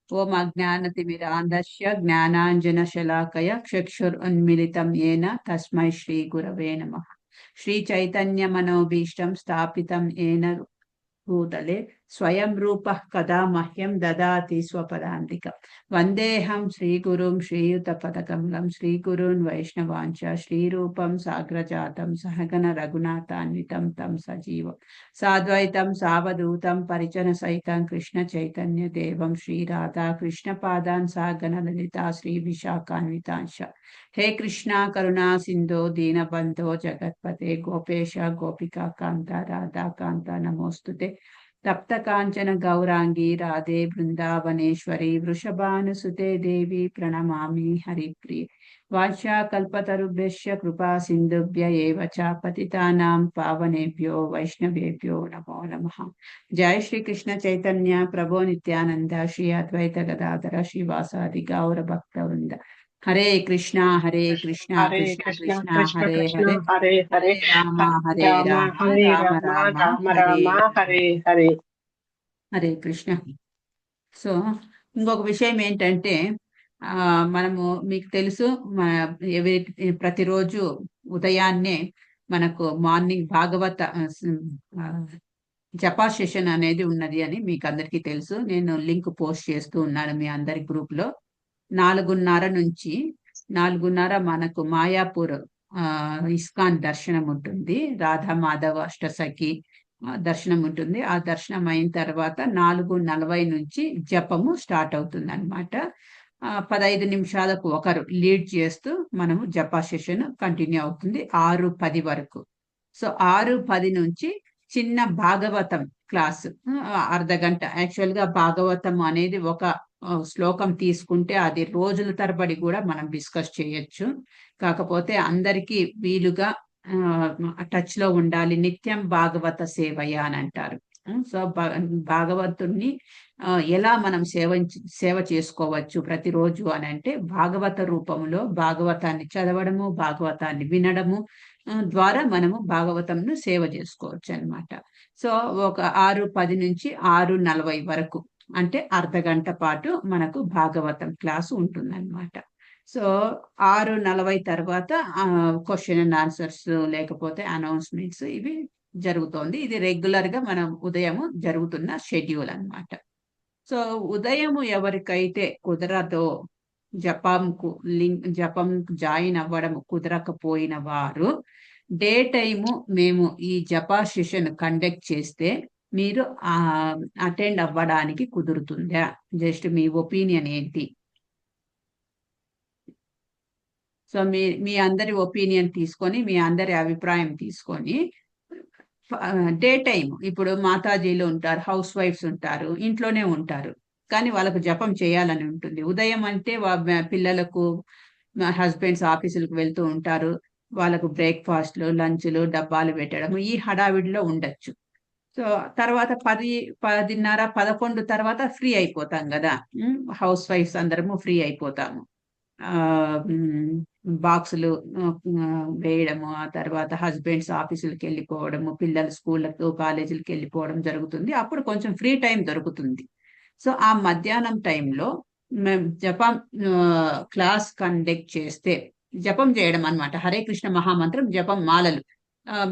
ఓం అజ్ఞానతిమిరాంధస్య జ్ఞానాంజనశలాకయ చక్షురున్మిళితం येन తస్మై శ్రీ గురవే నమః. శ్రీ చైతన్య మనోభీష్టం స్థాపితం येन భూతలే స్వయం రూపః కదా మహ్యం దదాతి స్వపదాంతికం. వందేహం శ్రీగురుం శ్రీయుతపదకమలం శ్రీగురున్ వైష్ణవాంచ శ్రీరూపం సాగ్రజాతం సహగణ రఘునాథాన్వితం తం సజీవం సాద్వైతం సావధూతం పరిజన సహితం కృష్ణ చైతన్య దేవం శ్రీ రాధా కృష్ణ పాదాన్ సాగణ లలితా శ్రీ విశాఖాన్వితాంశ. హే కృష్ణ కరుణా సింధో దీనబంధో జగత్పతే గోపేశ గోపికా కాంత రాధాకాంత నమోస్తుతే. తప్త కాంచన గౌరాంగి రాధే బృందావనేశ్వరి వృషభానుసుతే దేవి ప్రణమామి హరిప్రియ. వాంఛా కల్పతరుభ్యశ్చ కృపా సింధుభ్య ఏవ చ పతితానాం పావనేభ్యో వైష్ణవేభ్యో నమో నమః. జై శ్రీ కృష్ణ చైతన్య ప్రభో నిత్యానంద శ్రీ అద్వైత గదాధర శ్రీవాసాది గౌర భక్త వృంద. హరే కృష్ణ కృష్ణ హరే కృష్ణ కృష్ణ కృష్ణ హరే కృష్ణ హరే హరే హరే హరే రామ హరే రామ రామ రామ రామ హరే రామ హరే హరే. హరే కృష్ణ. సో ఇంకొక విషయం ఏంటంటే మనము మీకు తెలుసు ప్రతిరోజు ఉదయాన్నే మనకు మార్నింగ్ భాగవత జపా సెషన్ అనేది ఉన్నది అని మీకు అందరికీ తెలుసు. నేను లింక్ పోస్ట్ చేస్తూ ఉన్నాను మీ అందరి గ్రూప్ లో. 4:30 నుంచి 4:30 మనకు మాయాపూర్ ఇస్కాన్ దర్శనం ఉంటుంది. రాధా మాధవ అష్టసఖి దర్శనం ఉంటుంది. ఆ దర్శనం అయిన తర్వాత 4:40 నుంచి జపము స్టార్ట్ అవుతుంది అనమాట. 15 నిమిషాలకు ఒకరు లీడ్ చేస్తూ మనము జపా సెషన్ కంటిన్యూ అవుతుంది 6:10 వరకు. సో 6:10 నుంచి చిన్న భాగవతం క్లాస్ అర్ధగంట. యాక్చువల్ గా భాగవతం అనేది ఒక శ్లోకం తీసుకుంటే అది రోజుల తరబడి కూడా మనం డిస్కస్ చేయొచ్చు. కాకపోతే అందరికీ వీలుగా టచ్ లో ఉండాలి. నిత్యం భాగవత సేవయ అని అంటారు. సో భాగవతుణ్ణి ఎలా మనం సేవ చేసుకోవచ్చు ప్రతిరోజు అని అంటే భాగవత రూపంలో భాగవతాన్ని చదవడము, భాగవతాన్ని వినడము ద్వారా మనము భాగవతంను సేవ చేసుకోవచ్చు అన్నమాట. సో ఒక 6:10 నుంచి 6:40 వరకు అంటే అర్ధగంట పాటు మనకు భాగవతం క్లాసు ఉంటుందన్నమాట. సో 6:40 తర్వాత క్వశ్చన్ అండ్ ఆన్సర్స్ లేకపోతే అనౌన్స్మెంట్స్ ఇవి జరుగుతోంది. ఇది రెగ్యులర్ గా మనం ఉదయం జరుగుతున్న షెడ్యూల్ అన్నమాట. సో ఉదయం ఎవరికైతే కుదరదో జపం జాయిన్ అవ్వడం కుదరకపోయిన వారు డే టైము మేము ఈ జపా సెషన్ కండక్ట్ చేస్తే మీరు అటెండ్ అవ్వడానికి కుదురుతుందా? జస్ట్ మీ ఒపీనియన్ ఏంటి? సో మీ అందరి ఒపీనియన్ తీసుకొని మీ అందరి అభిప్రాయం తీసుకొని డే టైం ఇప్పుడు మాతాజీలు ఉంటారు, హౌస్ వైఫ్స్ ఉంటారు, ఇంట్లోనే ఉంటారు, కానీ వాళ్ళకు జపం చేయాలని ఉంటుంది. ఉదయం అంటే పిల్లలకు హస్బెండ్స్ ఆఫీసులకు వెళ్తూ ఉంటారు, వాళ్ళకు బ్రేక్ఫాస్ట్లు లంచ్లు డబ్బాలు పెట్టడం ఈ హడావిడిలో ఉండొచ్చు. సో తర్వాత 10:30 11 తర్వాత ఫ్రీ అయిపోతాం కదా. హౌస్ వైఫ్స్ అందరము ఫ్రీ అయిపోతాము. బాక్సులు వేయడము, ఆ తర్వాత హస్బెండ్స్ ఆఫీసులకు వెళ్ళిపోవడము, పిల్లలు స్కూళ్ళకు కాలేజీలకు వెళ్ళిపోవడం జరుగుతుంది. అప్పుడు కొంచెం ఫ్రీ టైం దొరుకుతుంది. సో ఆ మధ్యాహ్నం టైంలో మేము జపం క్లాస్ కండక్ట్ చేస్తే జపం చేయడం అనమాట. హరే కృష్ణ మహామంత్రం జపం మాలలు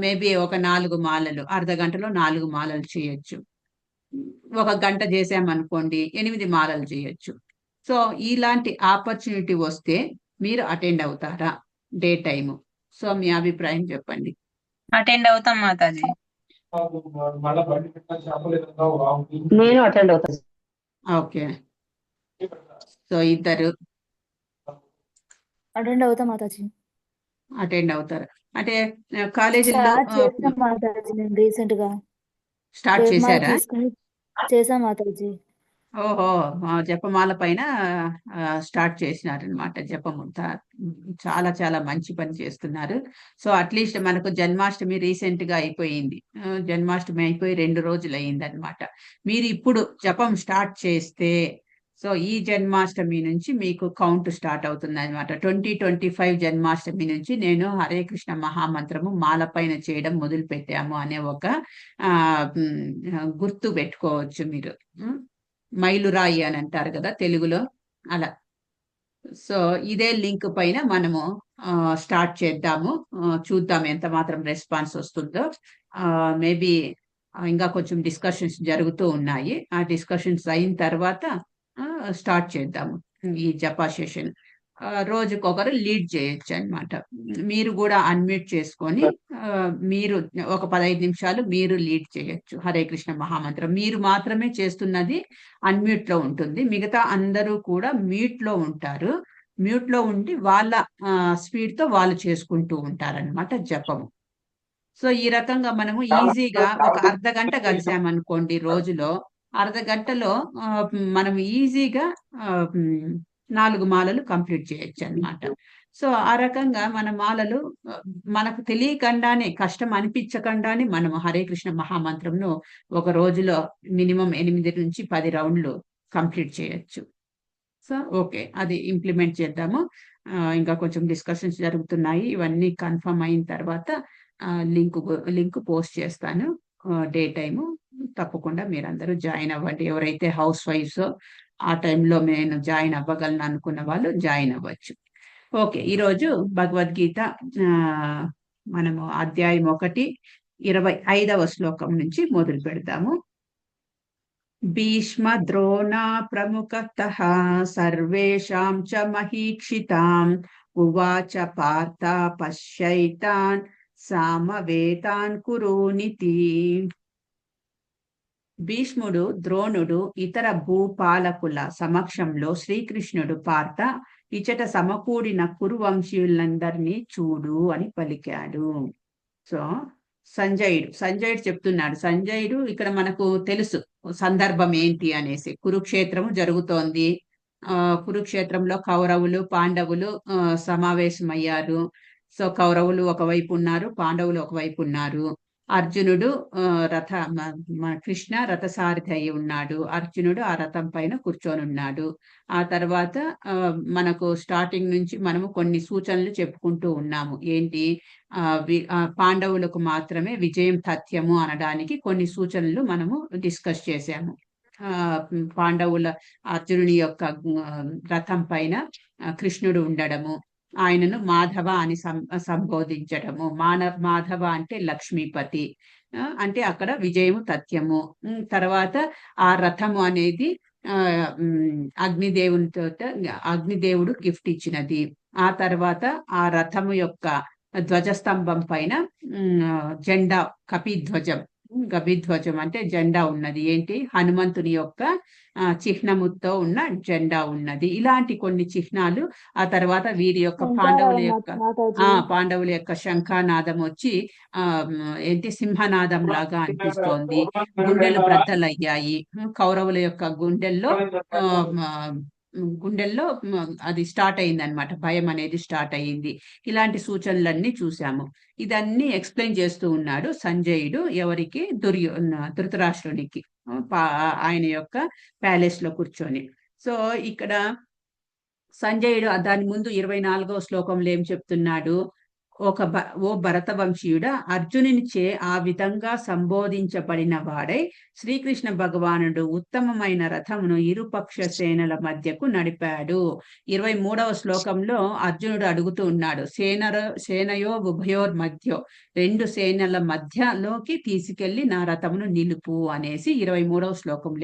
మేబీ ఒక 4 మాలలు అర్ధగంటలో 4 మాలలు చేయొచ్చు. ఒక గంట చేసామనుకోండి 8 మాలలు చేయొచ్చు. సో ఇలాంటి ఆపర్చునిటీ వస్తే మీరు అటెండ్ అవుతారా డే టైము? సో మీ అభిప్రాయం చెప్పండి. అటెండ్ అవుతాం మాతాజీ. నేను అటెండ్ అవుతాను. ఓకే, సో ఇద్దరు అటెండ్ అవుతాం మాతాజీ. అటెండ్ అవుతారు అంటే కాలేజీలో రీసెంట్ గా స్టార్ట్ చేశారా? చేసాం మాతాజీ. ఓహో, జపమాల పైన స్టార్ట్ చేసినారనమాట జపము. చాలా చాలా మంచి పని చేస్తున్నారు. సో అట్లీస్ట్ మనకు జన్మాష్టమి రీసెంట్ గా అయిపోయింది. జన్మాష్టమి అయిపోయి 2 రోజులు అయింది అనమాట. మీరు ఇప్పుడు జపం స్టార్ట్ చేస్తే సో ఈ జన్మాష్టమి నుంచి మీకు కౌంట్ స్టార్ట్ అవుతుంది అనమాట. 2025 జన్మాష్టమి నుంచి నేను హరే కృష్ణ మహామంత్రము మాల పైన చేయడం మొదలు పెట్టాము అనే ఒక గుర్తు పెట్టుకోవచ్చు మీరు. మైలురాయి అని అంటారు కదా తెలుగులో, అలా. సో ఇదే లింక్ పైన మనము స్టార్ట్ చేద్దాము. చూద్దాం ఎంత మాత్రం రెస్పాన్స్ వస్తుందో. మేబీ ఇంకా కొంచెం డిస్కషన్స్ జరుగుతూ ఉన్నాయి. ఆ డిస్కషన్స్ అయిన తర్వాత స్టార్ట్ చేద్దాము ఈ జపా సెషన్. రోజుకొకరు లీడ్ చేయొచ్చు అన్నమాట. మీరు కూడా అన్మ్యూట్ చేసుకొని మీరు ఒక 15 నిమిషాలు మీరు లీడ్ చేయొచ్చు హరే కృష్ణ మహామంత్రం. మీరు మాత్రమే చేస్తున్నది అన్మ్యూట్ లో ఉంటుంది, మిగతా అందరూ కూడా మ్యూట్ లో ఉంటారు. మ్యూట్ లో ఉండి వాళ్ళ స్పీడ్ తో వాళ్ళు చేసుకుంటూ ఉంటారన్నమాట జపము. సో ఈ రకంగా మనము ఈజీగా ఒక అర్ధ గంట కలిసామనుకోండి రోజులో, అర్ధ గంటలో మనం ఈజీగా 4 మాలలు కంప్లీట్ చేయొచ్చు అన్నమాట. సో ఆ రకంగా మన మాలలు మనకు తెలియకుండానే, కష్టం అనిపించకుండానే మనము హరే కృష్ణ మహామంత్రంను ఒక రోజులో మినిమం 8 నుంచి 10 రౌండ్లు కంప్లీట్ చేయొచ్చు. సో ఓకే, అది ఇంప్లిమెంట్ చేద్దాము. ఇంకా కొంచెం డిస్కషన్స్ జరుగుతున్నాయి. ఇవన్నీ కన్ఫర్మ్ అయిన తర్వాత లింక్ పోస్ట్ చేస్తాను. డే టైము తప్పకుండా మీరందరూ జాయిన్ అవ్వండి. ఎవరైతే హౌస్ వైఫ్స్ ఆ టైంలో నేను జాయిన్ అవ్వగలను అనుకున్న వాళ్ళు జాయిన్ అవ్వచ్చు. ఓకే, ఈరోజు భగవద్గీత మనము అధ్యాయం 1 25వ శ్లోకం నుంచి మొదలు పెడతాము. భీష్మ ద్రోణ ప్రముఖతః సర్వేషాం చ మహీక్షితాం ఉవాచ పార్థ పశ్యైతాన్ సామవేతాన్ కురునితి. భీష్ముడు, ద్రోణుడు, ఇతర భూపాలకుల సమక్షంలో శ్రీకృష్ణుడు పార్థ, ఇచట సమకూడిన కురువంశీయులందరినీ చూడు అని పలికాడు. సో సంజయుడు చెప్తున్నాడు. సంజయుడు ఇక్కడ మనకు తెలుసు సందర్భం ఏంటి అనేసి. కురుక్షేత్రము జరుగుతోంది. కురుక్షేత్రంలో కౌరవులు పాండవులు సమావేశమయ్యారు. సో కౌరవులు ఒకవైపు ఉన్నారు, పాండవులు ఒకవైపు ఉన్నారు. అర్జునుడు కృష్ణ రథసారథి అయి ఉన్నాడు. అర్జునుడు ఆ రథం పైన కూర్చొని ఉన్నాడు. ఆ తర్వాత మనకు స్టార్టింగ్ నుంచి మనము కొన్ని సూచనలు చెప్పుకుంటూ ఉన్నాము. ఏంటి, పాండవులకు మాత్రమే విజయం తథ్యము అనడానికి కొన్ని సూచనలు మనము డిస్కస్ చేశాము. అర్జునుని యొక్క రథం పైన కృష్ణుడు ఉండడము, ఆయనను మాధవ అని సంబోధించడము. మాధవ అంటే లక్ష్మీపతి, అంటే అక్కడ విజయము తథ్యము. తర్వాత ఆ రథము అనేది అగ్నిదేవుడు గిఫ్ట్ ఇచ్చినది. ఆ తర్వాత ఆ రథము యొక్క ధ్వజస్తంభం పైన జెండా, కపిధ్వజం అంటే జెండా ఉన్నది. ఏంటి, హనుమంతుని యొక్క చిహ్నముతో ఉన్న జెండా ఉన్నది. ఇలాంటి కొన్ని చిహ్నాలు. ఆ తర్వాత వీరి యొక్క పాండవుల యొక్క శంఖానాదం వచ్చి ఏంటి, సింహనాదం లాగా అనిపిస్తోంది. గుండెలు బ్రద్దలయ్యాయి. కౌరవుల యొక్క గుండెల్లో అది స్టార్ట్ అయింది అనమాట, భయం అనేది స్టార్ట్ అయ్యింది. ఇలాంటి సూచనలన్నీ చూసాము. ఇదన్నీ ఎక్స్ప్లెయిన్ చేస్తూ ఉన్నాడు సంజయుడు. ఎవరికి, ధృతరాష్ట్రునికి, ఆయన యొక్క ప్యాలెస్ లో కూర్చొని. సో ఇక్కడ సంజయుడు దాని ముందు 24వ శ్లోకంలో ఏం చెప్తున్నాడు, ఓ భరతవంశీయుడ, అర్జునునిచే ఆ విధంగా సంబోధించబడిన వాడై శ్రీకృష్ణ భగవానుడు ఉత్తమమైన రథమును ఇరుపక్ష సేనల మధ్యకు నడిపాడు. 23వ శ్లోకంలో అర్జునుడు అడుగుతూ ఉన్నాడు, సేనయో ఉభయోర్ మధ్యో, 2 సేనల మధ్యలోకి తీసుకెళ్లి నా రథమును నిలుపు అనేసి 23వ శ్లోకంలో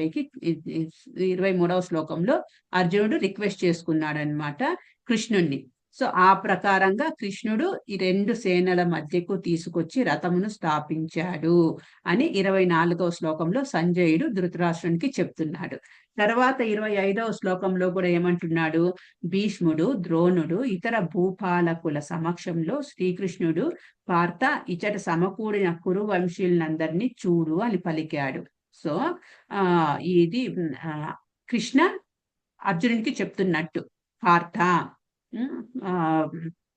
అర్జునుడు రిక్వెస్ట్ చేసుకున్నాడు అన్నమాట కృష్ణుణ్ణి. సో ఆ ప్రకారంగా కృష్ణుడు ఈ 2 సేనల మధ్యకు తీసుకొచ్చి రథమును స్థాపించాడు అని 24వ శ్లోకంలో సంజయుడు ధృతరాష్ట్రునికి చెప్తున్నాడు. తర్వాత 25వ శ్లోకంలో కూడా ఏమంటున్నాడు, భీష్ముడు, ద్రోణుడు, ఇతర భూపాలకుల సమక్షంలో శ్రీకృష్ణుడు పార్థ, ఇచట సమకూడిన కురువంశీయులందరినీ చూడు అని పలికాడు. సో ఇది కృష్ణ అర్జునునికి చెప్తున్నట్టు. పార్థ,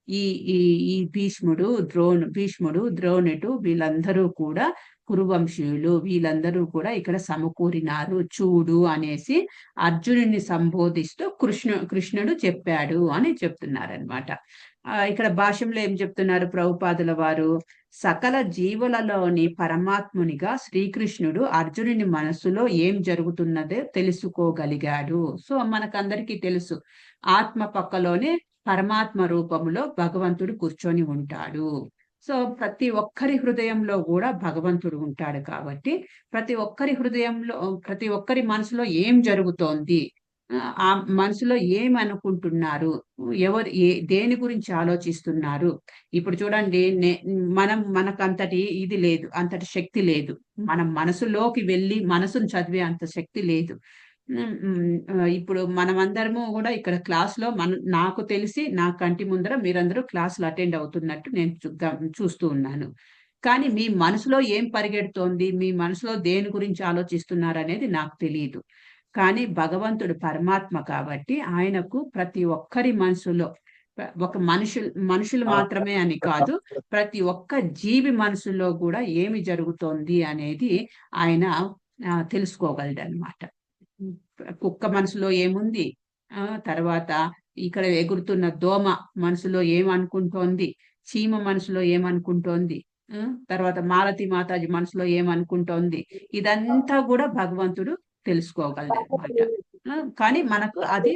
ఈ భీష్ముడు, ద్రోణుడు వీళ్ళందరూ కూడా కురువంశీయులు, వీళ్ళందరూ కూడా ఇక్కడ సమకూరినారు చూడు అనేసి అర్జునుడిని సంబోధిస్తూ కృష్ణుడు చెప్పాడు అని చెప్తున్నారనమాట. ఇక్కడ భాష్యంలో ఏం చెప్తున్నారు ప్రభుపాదుల వారు, సకల జీవులలోని పరమాత్మునిగా శ్రీకృష్ణుడు అర్జునుని మనస్సులో ఏం జరుగుతున్నదో తెలుసుకోగలిగాడు. సో మనకందరికీ తెలుసు, ఆత్మ పక్కలోనే పరమాత్మ రూపంలో భగవంతుడు కూర్చొని ఉంటాడు. సో ప్రతి ఒక్కరి హృదయంలో కూడా భగవంతుడు ఉంటాడు కాబట్టి ప్రతి ఒక్కరి హృదయంలో, ప్రతి ఒక్కరి మనసులో ఏం జరుగుతోంది, ఆ మనసులో ఏమనుకుంటున్నారు, ఎవరు దేని గురించి ఆలోచిస్తున్నారు. ఇప్పుడు చూడండి, మనకంతటి ఇది లేదు, అంతటి శక్తి లేదు. మనం మనసులోకి వెళ్ళి మనసును చదివే అంత శక్తి లేదు. ఇప్పుడు మనమందరము కూడా ఇక్కడ క్లాస్ లో నాకు తెలిసి నా కంటి ముందర మీరందరూ క్లాసులు అటెండ్ అవుతున్నట్టు నేను చూస్తూ ఉన్నాను. కానీ మీ మనసులో ఏం పరిగెడుతోంది, మీ మనసులో దేని గురించి ఆలోచిస్తున్నారు అనేది నాకు తెలియదు. కానీ భగవంతుడు పరమాత్మ కాబట్టి ఆయనకు ప్రతి ఒక్కరి మనసులో, ఒక మనుషులు మాత్రమే అని కాదు, ప్రతి ఒక్క జీవి మనసులో కూడా ఏమి జరుగుతోంది అనేది ఆయన తెలుసుకోగలడు అనమాట. కుక్క మనసులో ఏముంది, తర్వాత ఇక్కడ ఎగురుతున్న దోమ మనసులో ఏమనుకుంటోంది, చీమ మనసులో ఏమనుకుంటోంది, తర్వాత మాలతి మాతాజీ మనసులో ఏమనుకుంటోంది, ఇదంతా కూడా భగవంతుడు తెలుసుకోగలడు అనమాట. కానీ మనకు అది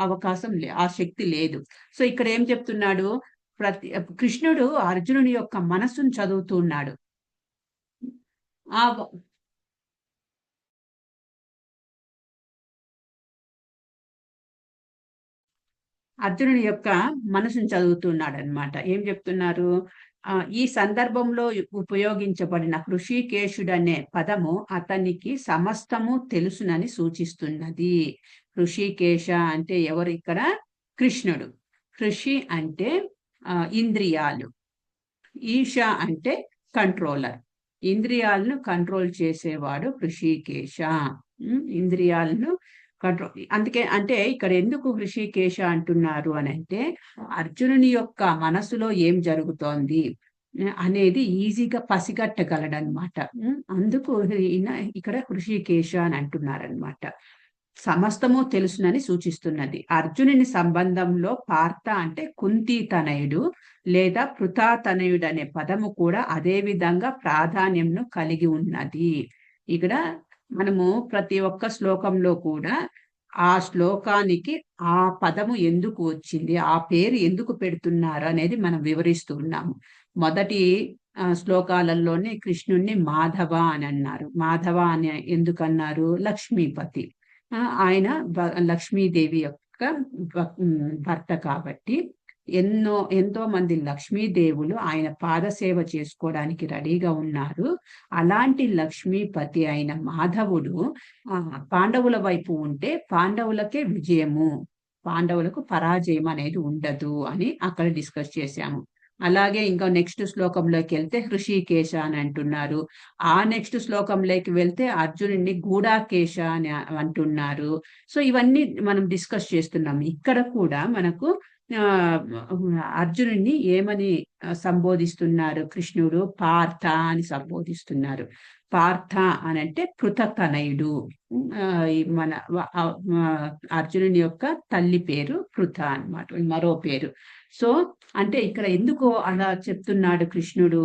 అవకాశం ఆ శక్తి లేదు. సో ఇక్కడ ఏం చెప్తున్నాడు, కృష్ణుడు అర్జునుని యొక్క మనస్సును చదువుతున్నాడు. అర్జునుడి యొక్క మనసును చదువుతున్నాడు అనమాట. ఏం చెప్తున్నారు, ఈ సందర్భంలో ఉపయోగించబడిన హృషికేశుడు అనే పదము అతనికి సమస్తము తెలుసునని సూచిస్తున్నది. హృషికేశ అంటే ఎవరు ఇక్కడ? కృష్ణుడు. హృషి అంటే ఇంద్రియాలు, ఈశ అంటే కంట్రోలర్. ఇంద్రియాలను కంట్రోల్ చేసేవాడు హృషికేశ. ఇంద్రియాలను కంట్రోల్, అందుకే అంటే ఇక్కడ ఎందుకు హృషికేశ అంటున్నారు అని అంటే, అర్జునుని యొక్క మనసులో ఏం జరుగుతోంది అనేది ఈజీగా పసిగట్టగలడనమాట. అందుకు ఇక్కడ హృషికేశ అని అంటున్నారనమాట. సమస్తము తెలుసునని సూచిస్తున్నది. అర్జునుని సంబంధంలో పార్థ అంటే కుంతి తనయుడు లేదా పృథాతనయుడు అనే పదము కూడా అదే విధంగా ప్రాధాన్యంను కలిగి ఉన్నది. ఇక్కడ మనము ప్రతి ఒక్క శ్లోకంలో కూడా ఆ శ్లోకానికి ఆ పదము ఎందుకు వచ్చింది, ఆ పేరు ఎందుకు పెడుతున్నారు అనేది మనం వివరిస్తూ ఉన్నాము. మొదటి శ్లోకాలలోనే కృష్ణుణ్ణి మాధవ అని అన్నారు. మాధవ అని ఎందుకన్నారు? లక్ష్మీపతి, ఆయన లక్ష్మీదేవి యొక్క భర్త కాబట్టి ఎంతో మంది లక్ష్మీదేవులు ఆయన పాదసేవ చేసుకోవడానికి రెడీగా ఉన్నారు. అలాంటి లక్ష్మీపతి అయిన మాధవుడు పాండవుల వైపు ఉంటే పాండవులకే విజయము, పాండవులకు పరాజయం అనేది ఉండదు అని అక్కడ డిస్కస్ చేశాము. అలాగే ఇంకా నెక్స్ట్ శ్లోకంలోకి వెళ్తే హృషికేశ అని అంటున్నారు. ఆ నెక్స్ట్ శ్లోకంలోకి వెళ్తే అర్జునుడిని గూఢాకేశ అని అంటున్నారు. సో ఇవన్నీ మనం డిస్కస్ చేస్తున్నాం. ఇక్కడ కూడా మనకు అర్జునుడిని ఏమని సంబోధిస్తున్నారు? కృష్ణుడు పార్థ అని సంబోధిస్తున్నారు. పార్థ అని అంటే పృథతనయుడు. మన అర్జునుని యొక్క తల్లి పేరు పృథ అన్నమాట, మరో పేరు. సో అంటే ఇక్కడ ఎందుకు అలా చెప్తున్నాడు కృష్ణుడు?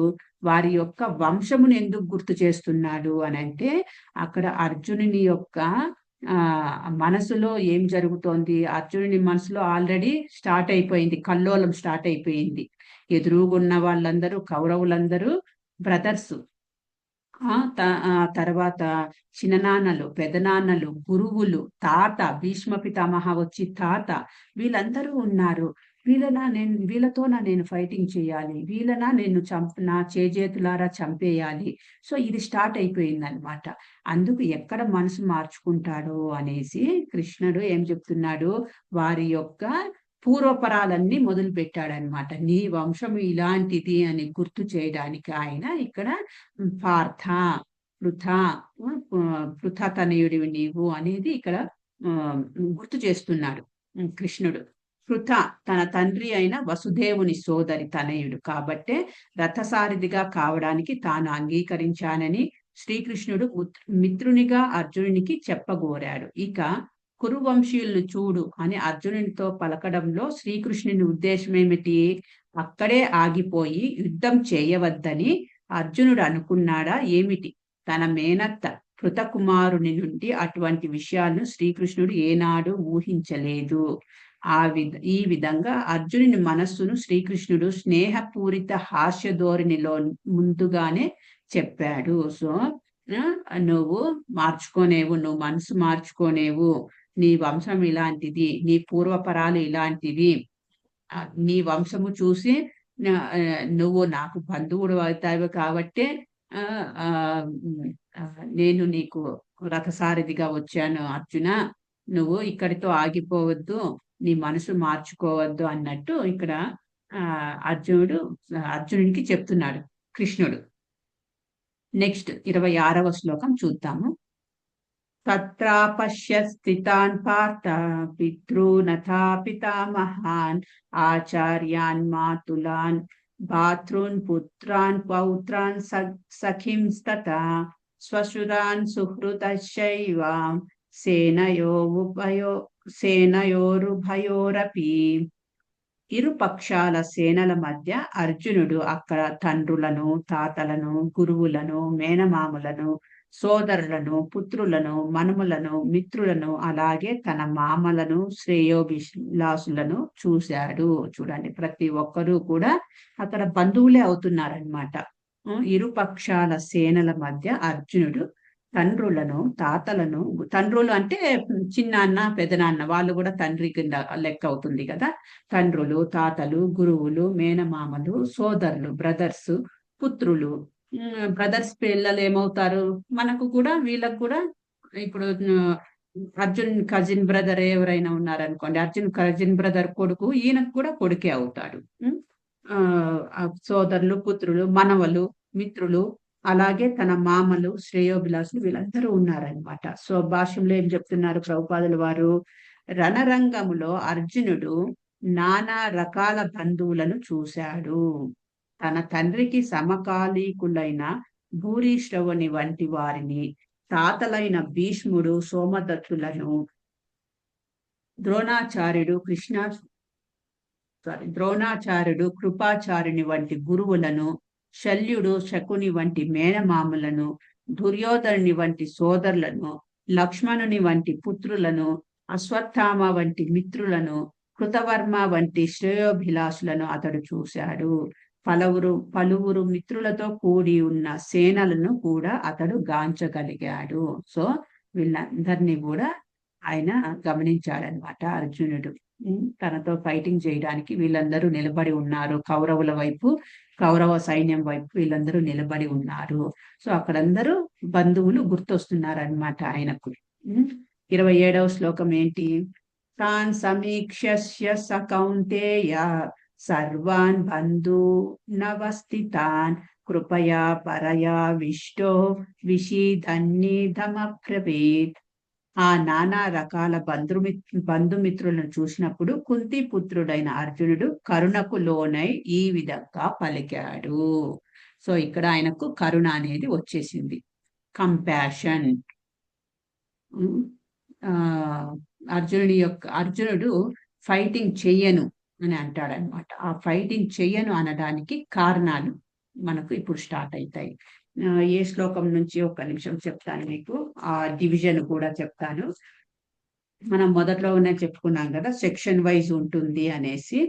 వారి యొక్క వంశమును ఎందుకు గుర్తు చేస్తున్నాడు అని అంటే, అక్కడ అర్జునుని యొక్క మనసులో ఏం జరుగుతోంది, అర్జునుని మనసులో ఆల్రెడీ స్టార్ట్ అయిపోయింది, కల్లోలం స్టార్ట్ అయిపోయింది. ఎదురుగున్న వాళ్ళందరూ కౌరవులందరూ బ్రదర్స్, తర్వాత చిన్ననాన్నలు, పెదనాన్నలు, గురువులు, తాత భీష్మ పితామహ వచ్చి తాత, వీళ్ళందరూ ఉన్నారు. వీళ్ళతోనా నేను ఫైటింగ్ చేయాలి, వీళ్ళనా నేను నా చేతులారా చంపేయాలి. సో ఇది స్టార్ట్ అయిపోయింది అనమాట. అందుకు ఎక్కడ మనసు మార్చుకుంటాడో అనేసి కృష్ణుడు ఏం చెప్తున్నాడు, వారి యొక్క పూర్వపరాలన్నీ మొదలు పెట్టాడనమాట. నీ వంశము ఇలాంటిది అని గుర్తు చేయడానికి ఆయన ఇక్కడ పార్థ, పృథతనయుడివి నీవు అనేది ఇక్కడ గుర్తు చేస్తున్నాడు కృష్ణుడు. పృథ తన తండ్రి అయిన వసుదేవుని సోదరి తనయుడు కాబట్టే రథసారథిగా కావడానికి తాను అంగీకరించానని శ్రీకృష్ణుడు మిత్రునిగా అర్జునునికి చెప్పగోరాడు. ఇక కురువంశీయులను చూడు అని అర్జునునితో పలకడంలో శ్రీకృష్ణుని ఉద్దేశం ఏమిటి? అక్కడే ఆగిపోయి యుద్ధం చేయవద్దని అర్జునుడు అనుకున్నాడా ఏమిటి? తన మేనత్త కృతకుమారుని నుండి అటువంటి విషయాలను శ్రీకృష్ణుడు ఏనాడు ఊహించలేదు. ఈ విధంగా అర్జునుని మనస్సును శ్రీకృష్ణుడు స్నేహపూరిత హాస్య ధోరణిలో ముందుగానే చెప్పాడు. సో నువ్వు మార్చుకోనేవు, నువ్వు మనసు మార్చుకోనేవు, నీ వంశం ఇలాంటిది, నీ పూర్వపరాలు ఇలాంటివి, నీ వంశము చూసి నువ్వు నాకు బంధువుడు అవుతావు కాబట్టి నేను నీకు రథసారథిగా వచ్చాను అర్జున, నువ్వు ఇక్కడితో ఆగిపోవద్దు, నీ మనసు మార్చుకోవద్దు అన్నట్టు ఇక్కడ అర్జునుడికి చెప్తున్నాడు కృష్ణుడు. నెక్స్ట్ 26వ శ్లోకం చూద్దాము. తత్రాపశ్య స్థితాన్ పార్థ పితॄనథా పితామహాన్ ఆచార్యాన్ మాతులాన్ భాతృన్ పుత్రాన్ పౌత్రాన్ సఖింస్తథా స్వశురాన్ సుహృతశ్చైవ సేనయోరుభయోరపి. ఇరు పక్షాల సేనల మధ్య అర్జునుడు అక్కడ తండ్రులను, తాతలను, గురువులను, మేనమాములను, సోదరులను, పుత్రులను, మనుములను, మిత్రులను, అలాగే తన మామలను, శ్రేయోభిలాసులను చూశాడు. చూడండి, ప్రతి ఒక్కరూ కూడా అక్కడ బంధువులే అవుతున్నారనమాట. ఇరు పక్షాల సేనల మధ్య అర్జునుడు తండ్రులను, తాతలను, తండ్రులు అంటే చిన్నాన్న, పెదనాన్న, వాళ్ళు కూడా తండ్రి కింద లెక్క అవుతుంది కదా. తండ్రులు, తాతలు, గురువులు, మేనమామలు, సోదరులు, బ్రదర్స్, పుత్రులు. బ్రదర్స్ పిల్లలు ఏమవుతారు మనకు కూడా, వీళ్ళకు కూడా. ఇప్పుడు అర్జున్ కజిన్ బ్రదర్ ఎవరైనా ఉన్నారనుకోండి, అర్జున్ కజిన్ బ్రదర్ కొడుకు ఈయనకు కూడా కొడుకే అవుతాడు. సోదరులు, పుత్రులు, మనవలు, మిత్రులు, అలాగే తన మామలు, శ్రేయోభిలాసులు, వీళ్ళందరూ ఉన్నారనమాట. సో భాష్యంలో ఏం చెప్తున్నారు ప్రభుపాదుల వారు? రణరంగములో అర్జునుడు నానా రకాల బంధువులను చూశాడు. తన తండ్రికి సమకాలీకులైన భూరిశ్రవుని వంటి వారిని, తాతలైన భీష్ముడు, సోమదత్తులను, ద్రోణాచార్యుడు, కృపాచార్యుని వంటి గురువులను, శల్యుడు, శకుని వంటి మేనమాములను, దుర్యోధనుని వంటి సోదరులను, లక్ష్మణుని వంటి పుత్రులను, అశ్వత్థామ వంటి మిత్రులను, కృతవర్మ వంటి శ్రేయోభిలాషులను అతడు చూశాడు. పలువురు మిత్రులతో కూడి ఉన్న సేనలను కూడా అతడు గాంచగలిగాడు. సో వీళ్ళందరినీ కూడా ఆయన గమనించాడనమాట అర్జునుడు. తనతో ఫైటింగ్ చేయడానికి వీళ్ళందరూ నిలబడి ఉన్నారు. కౌరవుల వైపు, కౌరవ సైన్యం వైపు వీళ్ళందరూ నిలబడి ఉన్నారు. సో అక్కడందరూ బంధువులు గుర్తొస్తున్నారనమాట ఆయనకు. 27వ శ్లోకం ఏంటి? తాన్ సమీక్ష్య స కౌంతేయ సర్వాన్ బంధూనవస్థితాన్ కృపయా పరయా విష్టో విషీదన్నిధమబ్రవీత్. ఆ నానా రకాల బంధుమిత్రులను చూసినప్పుడు కుంతి పుత్రుడైన అర్జునుడు కరుణకు లోనై ఈ విధంగా పలికాడు. సో ఇక్కడ ఆయనకు కరుణ అనేది వచ్చేసింది, కంపాషన్. అర్జునుడు ఫైటింగ్ చెయ్యను అని అంటాడనమాట. ఆ ఫైటింగ్ చెయ్యను అనడానికి కారణాలు మనకు ఇప్పుడు స్టార్ట్ అవుతాయి. ఏ శ్లోకం నుంచి ఒక్క నిమిషం చెప్తాను మీకు, ఆ డివిజన్ కూడా చెప్తాను. మనం మొదట్లో చెప్పుకున్నాం కదా, సెక్షన్ వైజ్ ఉంటుంది అనేసి.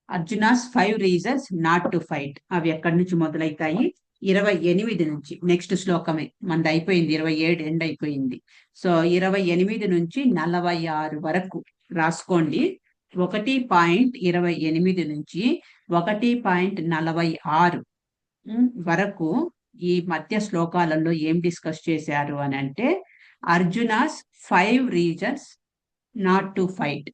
Arjuna's 5 reasons not to fight. అవి ఎక్కడి నుంచి మొదలవుతాయి? 28 నుంచి. నెక్స్ట్ శ్లోకమే మనది అయిపోయింది, 27 ఎండ్ అయిపోయింది. సో 28 నుంచి 46 వరకు రాసుకోండి. 1.28 నుంచి 1.46 వరకు ఈ మధ్య శ్లోకాలలో ఏం డిస్కస్ చేశారు అని అంటే, Arjuna's 5 reasons not to fight.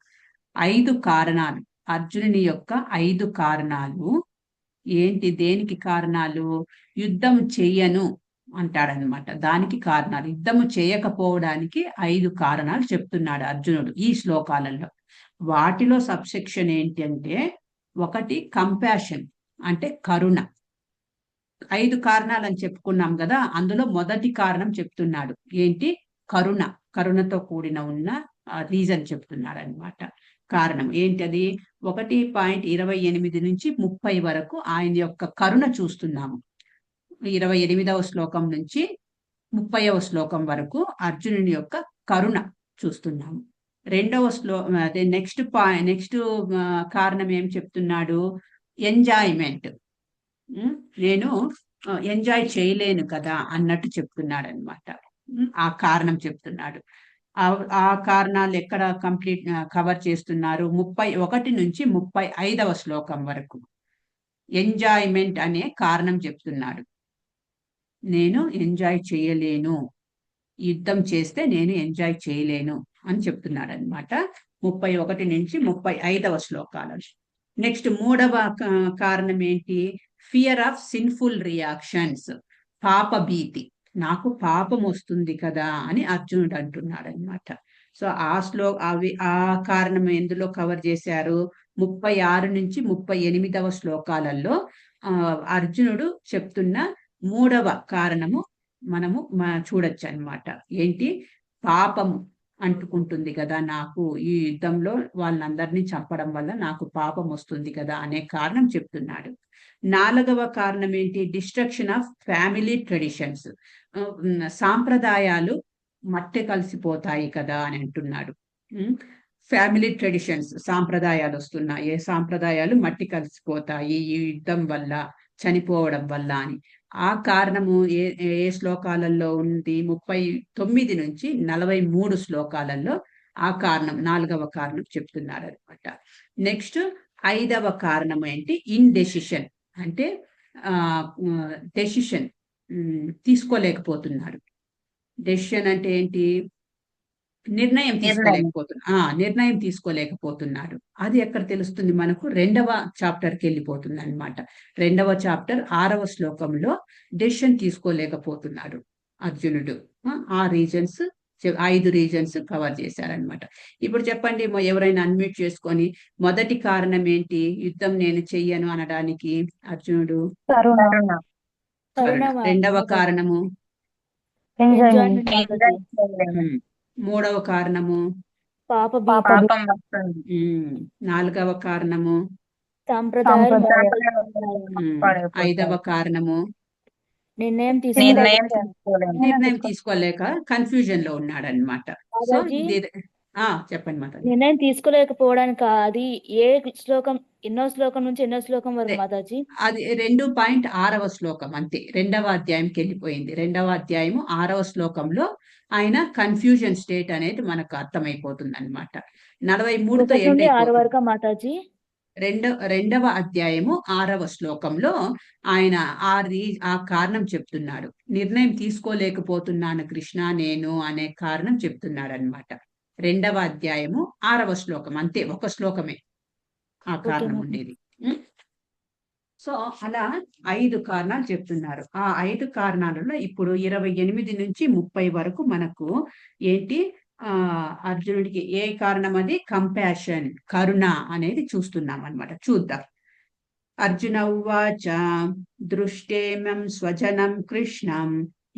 5 కారణాలు, అర్జునుని యొక్క 5 కారణాలు ఏంటి, దేనికి కారణాలు? యుద్ధం చెయ్యను అంటాడనమాట. దానికి కారణాలు, యుద్ధము చేయకపోవడానికి 5 కారణాలు చెప్తున్నాడు అర్జునుడు ఈ శ్లోకాలలో. వాటిలో సబ్సెక్షన్ ఏంటంటే, ఒకటి కంపాషన్ అంటే కరుణ. 5 కారణాలు అని చెప్పుకున్నాం కదా, అందులో మొదటి కారణం చెప్తున్నాడు ఏంటి, కరుణ. కరుణతో కూడిన ఉన్న రీజన్ చెప్తున్నాడు అనమాట. కారణం ఏంటది, 1.28 నుంచి 30 వరకు ఆయన యొక్క కరుణ చూస్తున్నాము. 28వ శ్లోకం నుంచి 30వ శ్లోకం వరకు అర్జునుని యొక్క కరుణ చూస్తున్నాము. రెండవ అదే నెక్స్ట్ కారణం ఏం చెప్తున్నాడు, ఎంజాయ్మెంట్. నేను ఎంజాయ్ చేయలేను కదా అన్నట్టు చెప్తున్నాడు అనమాట. ఆ కారణం చెప్తున్నాడు. ఆ కారణాలు ఎక్కడ కవర్ చేస్తున్నారు, 31 నుంచి 35వ శ్లోకం వరకు ఎంజాయ్మెంట్ అనే కారణం చెప్తున్నాడు. నేను ఎంజాయ్ చేయలేను, యుద్ధం చేస్తే నేను ఎంజాయ్ చేయలేను అని చెప్తున్నాడు అనమాట. 31 నుంచి 35వ శ్లోకాలు. నెక్స్ట్ 3వ కారణం ఏంటి, ఫియర్ ఆఫ్ సిన్ఫుల్ రియాక్షన్స్, పాప భీతి. నాకు పాపం వస్తుంది కదా అని అర్జునుడు అంటున్నాడు అనమాట. సో ఆ కారణం ఎందులో కవర్ చేశారు, 36 నుంచి 38వ శ్లోకాలలో అర్జునుడు చెప్తున్న 3వ కారణము మనము చూడొచ్చు అనమాట. ఏంటి, పాపము అంటుకుంటుంది కదా నాకు, ఈ యుద్ధంలో వాళ్ళందరినీ చంపడం వల్ల నాకు పాపం వస్తుంది కదా అనే కారణం చెప్తున్నాడు. 4వ కారణం ఏంటి, డిస్ట్రక్షన్ ఆఫ్ ఫ్యామిలీ ట్రెడిషన్స్, సాంప్రదాయాలు మట్టి కలిసిపోతాయి కదా అని అంటున్నాడు. ఫ్యామిలీ ట్రెడిషన్స్, సాంప్రదాయాలు వస్తున్నాయి, ఏ సాంప్రదాయాలు మట్టి కలిసిపోతాయి ఈ యుద్ధం వల్ల, చనిపోవడం వల్ల అని. ఆ కారణము ఏ శ్లోకాలలో ఉంది, 39 నుంచి 43 శ్లోకాలలో ఆ కారణం, 4వ కారణం చెప్తున్నాడు అనమాట. నెక్స్ట్ 5వ కారణం ఏంటి, ఇన్డెసిషన్ అంటే డెసిషన్ తీసుకోలేకపోతున్నాడు. డెసిషన్ అంటే ఏంటి, నిర్ణయం తీసుకోలేకపోతున్నాడు. అది ఎక్కడ తెలుస్తుంది మనకు, 2వ చాప్టర్కి వెళ్ళిపోతుంది అనమాట. 2వ చాప్టర్ 6వ శ్లోకంలో డెసిషన్ తీసుకోలేకపోతున్నాడు అర్జునుడు. ఆ రీజన్స్ 5 రీజన్స్ కవర్ చేశారనమాట. ఇప్పుడు చెప్పండి, ఎవరైనా అన్మ్యూట్ చేసుకొని, మొదటి కారణం ఏంటి, యుద్ధం నేను చెయ్యను అనడానికి అర్జునుడు, రెండవ కారణము మూడవ కారణము పాపం వస్తుంది, 4వ కారణము, సాంప్రదాయాలు 5వ కారణము నిర్ణయం నిర్ణయం తీసుకోలేక కన్ఫ్యూజన్ లో ఉన్నాడనమాట. సో చెప్పండి మాతాజీ. నిర్ణయం తీసుకోలేకపోవడానికి అది ఏ శ్లోకం, ఎన్నో శ్లోకం నుంచి ఎన్నో శ్లోకం వరకు మాతాజీ? అది 2.6వ శ్లోకం అంతే, 2వ అధ్యాయంకి వెళ్ళిపోయింది. 2వ అధ్యాయము 6వ శ్లోకంలో ఆయన కన్ఫ్యూజన్ స్టేట్ అనేది మనకు అర్థమైపోతుంది అనమాట. 43తో ఎండ్ వరకు మాతాజీ. 2వ అధ్యాయము 6వ శ్లోకంలో ఆయన ఆ కారణం చెప్తున్నాడు. నిర్ణయం తీసుకోలేకపోతున్నాను కృష్ణ నేను అనే కారణం చెప్తున్నాడు అనమాట. 2వ అధ్యాయము 6వ శ్లోకం అంతే, ఒక శ్లోకమే ఆ కారణం ఉండేది. సో అలా 5 కారణాలు చెప్తున్నారు. ఆ 5 కారణాలలో ఇప్పుడు 28 నుంచి 30 వరకు మనకు ఏంటి, అర్జునుడికి ఏ కారణం, అది కంపాషన్, కరుణ అనేది చూస్తున్నాం అనమాట. చూద్దాం. అర్జున ఉవాచ దృష్టేమం స్వజనం కృష్ణం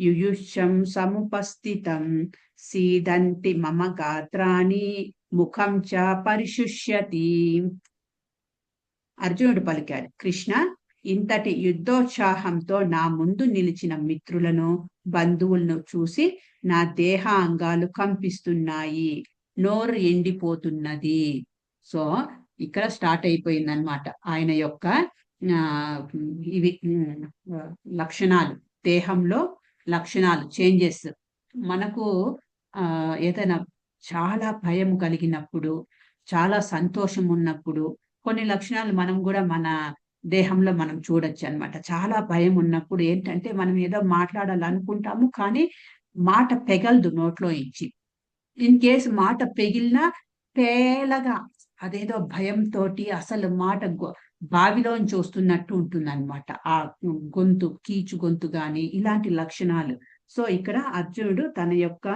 యుయుష్యం సముపస్థితం సీదంతి మమ గాత్రాని ముఖం చ పరిశుష్యతి. అర్జునుడు పలికాడు, కృష్ణ, ఇంతటి యుద్ధోత్సాహంతో నా ముందు నిలిచిన మిత్రులను, బంధువులను చూసి నా దేహ అంగాలు కంపిస్తున్నాయి, నోరు ఎండిపోతున్నది. సో ఇక్కడ స్టార్ట్ అయిపోయింది అనమాట ఆయన యొక్క ఇవి లక్షణాలు, దేహంలో లక్షణాలు, చేంజెస్. మనకు ఏదైనా చాలా భయం కలిగినప్పుడు, చాలా సంతోషం ఉన్నప్పుడు కొన్ని లక్షణాలు మనం కూడా మన దేహంలో మనం చూడొచ్చు అనమాట. చాలా భయం ఉన్నప్పుడు ఏంటంటే మనం ఏదో మాట్లాడాలనుకుంటాము, కానీ మాట పెగలదు నోట్లో ఇచ్చి. ఇన్ కేసు మాట పెగిలినా పేలగా, అదేదో భయంతో అసలు మాట బావిలోంచి వస్తున్నట్టు ఉంటుందన్నమాట. ఆ గొంతు, కీచు గొంతు గాని ఇలాంటి లక్షణాలు. సో ఇక్కడ అర్జునుడు తన యొక్క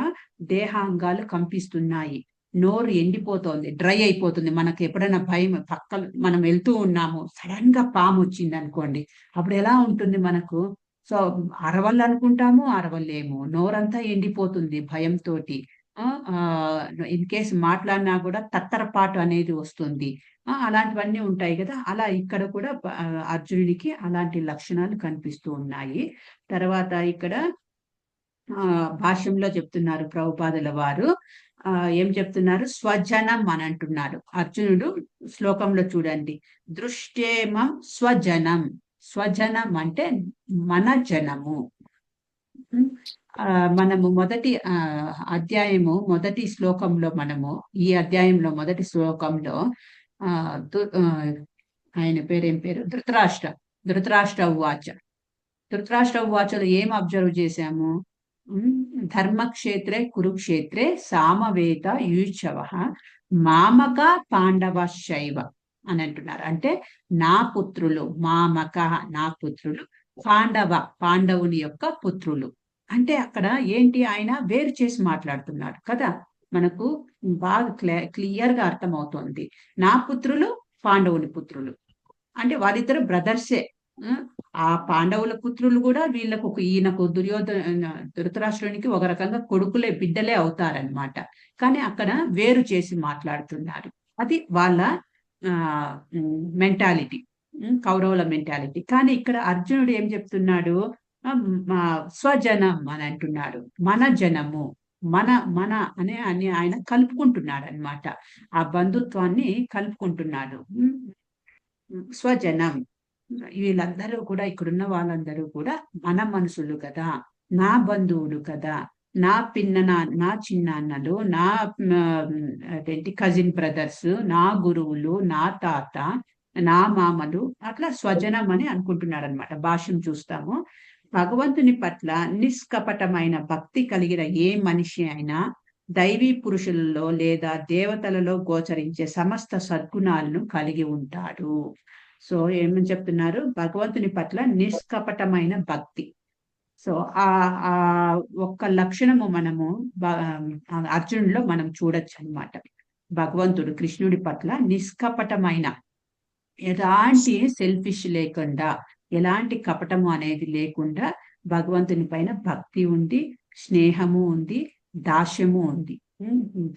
దేహాంగాలు కంపిస్తున్నాయి, నోరు ఎండిపోతోంది, డ్రై అయిపోతుంది. మనకు ఎప్పుడైనా భయం, పక్కన మనం వెళ్తూ ఉన్నాము, సడన్ గా పాము వచ్చింది అనుకోండి, అప్పుడు ఎలా ఉంటుంది మనకు? సో అరవల్లనుకుంటాము, అరవలేము, నోరంతా ఎండిపోతుంది భయంతో. ఇన్ కేస్ మాట్లాడినా కూడా తత్తరపాటు అనేది వస్తుంది. అలాంటివన్నీ ఉంటాయి కదా. అలా ఇక్కడ కూడా అర్జునుడికి అలాంటి లక్షణాలు కనిపిస్తూ ఉన్నాయి. తర్వాత ఇక్కడ భాష్యంలో చెప్తున్నారు ప్రభుపాదుల వారు, ఏం చెప్తున్నారు? స్వజనం అని అంటున్నారు. అర్జునుడు శ్లోకంలో చూడండి, దృష్టేమం స్వజనం. స్వజనం అంటే మన జనము. మనము మొదటి అధ్యాయము మొదటి శ్లోకంలో, మనము ఈ అధ్యాయంలో మొదటి శ్లోకంలో ఆయన పేరేం పేరు? ధృతరాష్ట్ర ఉవాచ. ధృతరాష్ట్ర ఉవాచలో ఏం అబ్జర్వ్ చేశాము? ధర్మక్షేత్రే కురుక్షేత్రే సామవేద యుయుత్సవ మామక పాండవ శైవ అని అంటున్నారు. అంటే నా పుత్రులు, మామక నా పుత్రులు, పాండవుని యొక్క పుత్రులు. అంటే అక్కడ ఏంటి, ఆయన వేరు చేసి మాట్లాడుతున్నాడు కదా. మనకు బాగా క్లియర్ గా అర్థమవుతోంది. నా పుత్రులు, పాండవుని పుత్రులు అంటే వారిద్దరు బ్రదర్సే. ఆ పాండవుల పుత్రులు కూడా వీళ్ళకు ఈయనకు ధృతరాష్ట్రునికి ఒక రకంగా కొడుకులే, బిడ్డలే అవుతారనమాట. కానీ అక్కడ వేరు చేసి మాట్లాడుతున్నారు. అది వాళ్ళ మెంటాలిటీ, కౌరవుల మెంటాలిటీ. కానీ ఇక్కడ అర్జునుడు ఏం చెప్తున్నాడు? స్వజనం అని అంటున్నాడు. మన జనము, మన అని ఆయన కలుపుకుంటున్నాడు అనమాట. ఆ బంధుత్వాన్ని కలుపుకుంటున్నాడు. స్వజనం, వీళ్ళందరూ కూడా, ఇక్కడున్న వాళ్ళందరూ కూడా మన మనుషులు కదా, నా బంధువులు కదా, నా నా చిన్నాన్నలు, నా అదేంటి కజిన్ బ్రదర్స్, నా గురువులు, నా తాత, నా మామలు, అట్లా స్వజనం అని అనుకుంటున్నాడు అనమాట. భాష్యం చూస్తాము. భగవంతుని పట్ల నిష్కపటమైన భక్తి కలిగిన ఏ మనిషి అయినా దైవీ పురుషులలో లేదా దేవతలలో గోచరించే సమస్త సద్గుణాలను కలిగి ఉంటాడు. సో ఏమని చెప్తున్నారు? భగవంతుని పట్ల నిష్కపటమైన భక్తి. సో ఆ ఒక్క లక్షణము మనము అర్జునుడిలో మనం చూడొచ్చు అనమాట. భగవంతుడు కృష్ణుడి పట్ల నిష్కపటమైన, ఎలాంటి సెల్ఫిష్ లేకుండా, ఎలాంటి కపటము అనేది లేకుండా భగవంతుని పైన భక్తి ఉంది, స్నేహము ఉంది, దాస్యము ఉంది.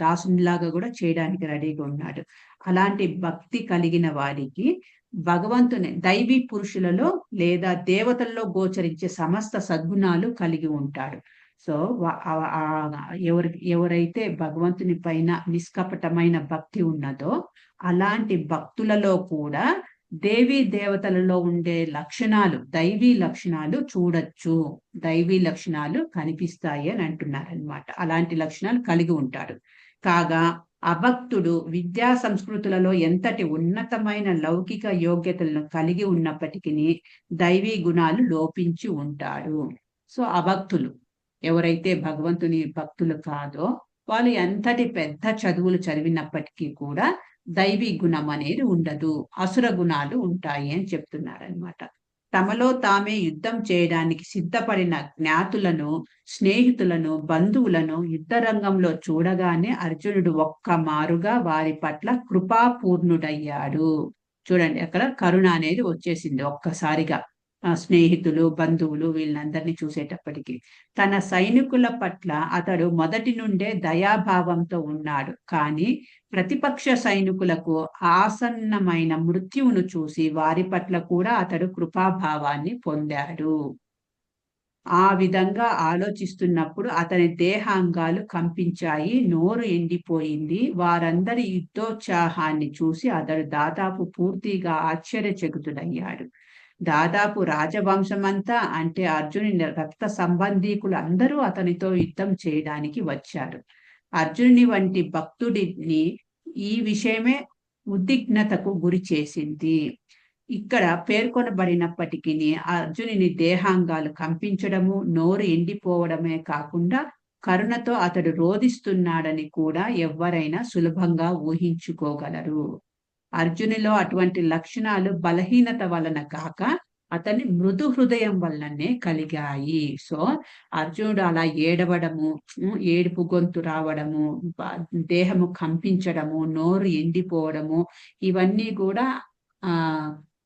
దాసునిలాగా కూడా చేయడానికి రెడీగా ఉన్నాడు. అలాంటి భక్తి కలిగిన వారికి భగవంతుని దైవీ పురుషులలో లేదా దేవతల్లో గోచరించే సమస్త సద్గుణాలు కలిగి ఉంటాడు. సో ఎవరైతే భగవంతుని పైన నిష్కపటమైన భక్తి ఉన్నదో అలాంటి భక్తులలో కూడా దేవీ దేవతలలో ఉండే లక్షణాలు, దైవీ లక్షణాలు చూడొచ్చు, దైవీ లక్షణాలు కనిపిస్తాయి అని అంటున్నారనమాట. అలాంటి లక్షణాలు కలిగి ఉంటాడు. కాగా అభక్తుడు విద్యా సంస్కృతులలో ఎంతటి ఉన్నతమైన లౌకిక యోగ్యతలను కలిగి ఉన్నప్పటికీ దైవీ గుణాలు లోపించి ఉంటాడు. సో అభక్తులు, ఎవరైతే భగవంతుని భక్తులు కాదో, వాళ్ళు ఎంతటి పెద్ద చదువులు చదివినప్పటికీ కూడా దైవీ గుణం అనేది ఉండదు, అసుర గుణాలు ఉంటాయి అని చెప్తున్నారనమాట. తమలో తామే యుద్ధం చేయడానికి సిద్ధపడిన జ్ఞాతులను, స్నేహితులను, బంధువులను యుద్ధ రంగంలో చూడగానే అర్జునుడు ఒక్క మారుగా వారి పట్ల కృపాపూర్ణుడయ్యాడు. చూడండి, అక్కడ కరుణ అనేది వచ్చేసింది ఒక్కసారిగా. స్నేహితులు, బంధువులు, వీళ్ళందరినీ చూసేటప్పటికి తన సైనికుల పట్ల అతడు మొదటి నుండే దయాభావంతో ఉన్నాడు. కానీ ప్రతిపక్ష సైనికులకు ఆసన్నమైన మృత్యువును చూసి వారి పట్ల కూడా అతడు కృపాభావాన్ని పొందాడు. ఆ విధంగా ఆలోచిస్తున్నప్పుడు అతని దేహాంగాలు కంపించాయి, నోరు ఎండిపోయింది. వారందరి యుద్ధోత్సాహాన్ని చూసి అతడు దాదాపు పూర్తిగా ఆశ్చర్యచకితుడయ్యాడు. దాదాపు రాజవంశమంతా, అంటే అర్జునుని రక్త సంబంధీకులు అందరూ అతనితో యుద్ధం చేయడానికి వచ్చారు. అర్జునుని వంటి భక్తుడిని ఈ విషయమే ఉద్విగ్నతకు గురి చేసింది. ఇక్కడ పేర్కొనబడినప్పటికీ అర్జునుని దేహాంగాలు కంపించడము, నోరు ఎండిపోవడమే కాకుండా కరుణతో అతడు రోధిస్తున్నాడని కూడా ఎవరైనా సులభంగా ఊహించుకోగలరు. అర్జునిలో అటువంటి లక్షణాలు బలహీనత వలన కాక అతని మృదు హృదయం వలననే కలిగాయి. సో అర్జునుడు అలా ఏడవడము, ఏడుపు గొంతు రావడము, దేహము కంపించడము, నోరు ఎండిపోవడము, ఇవన్నీ కూడా ఆ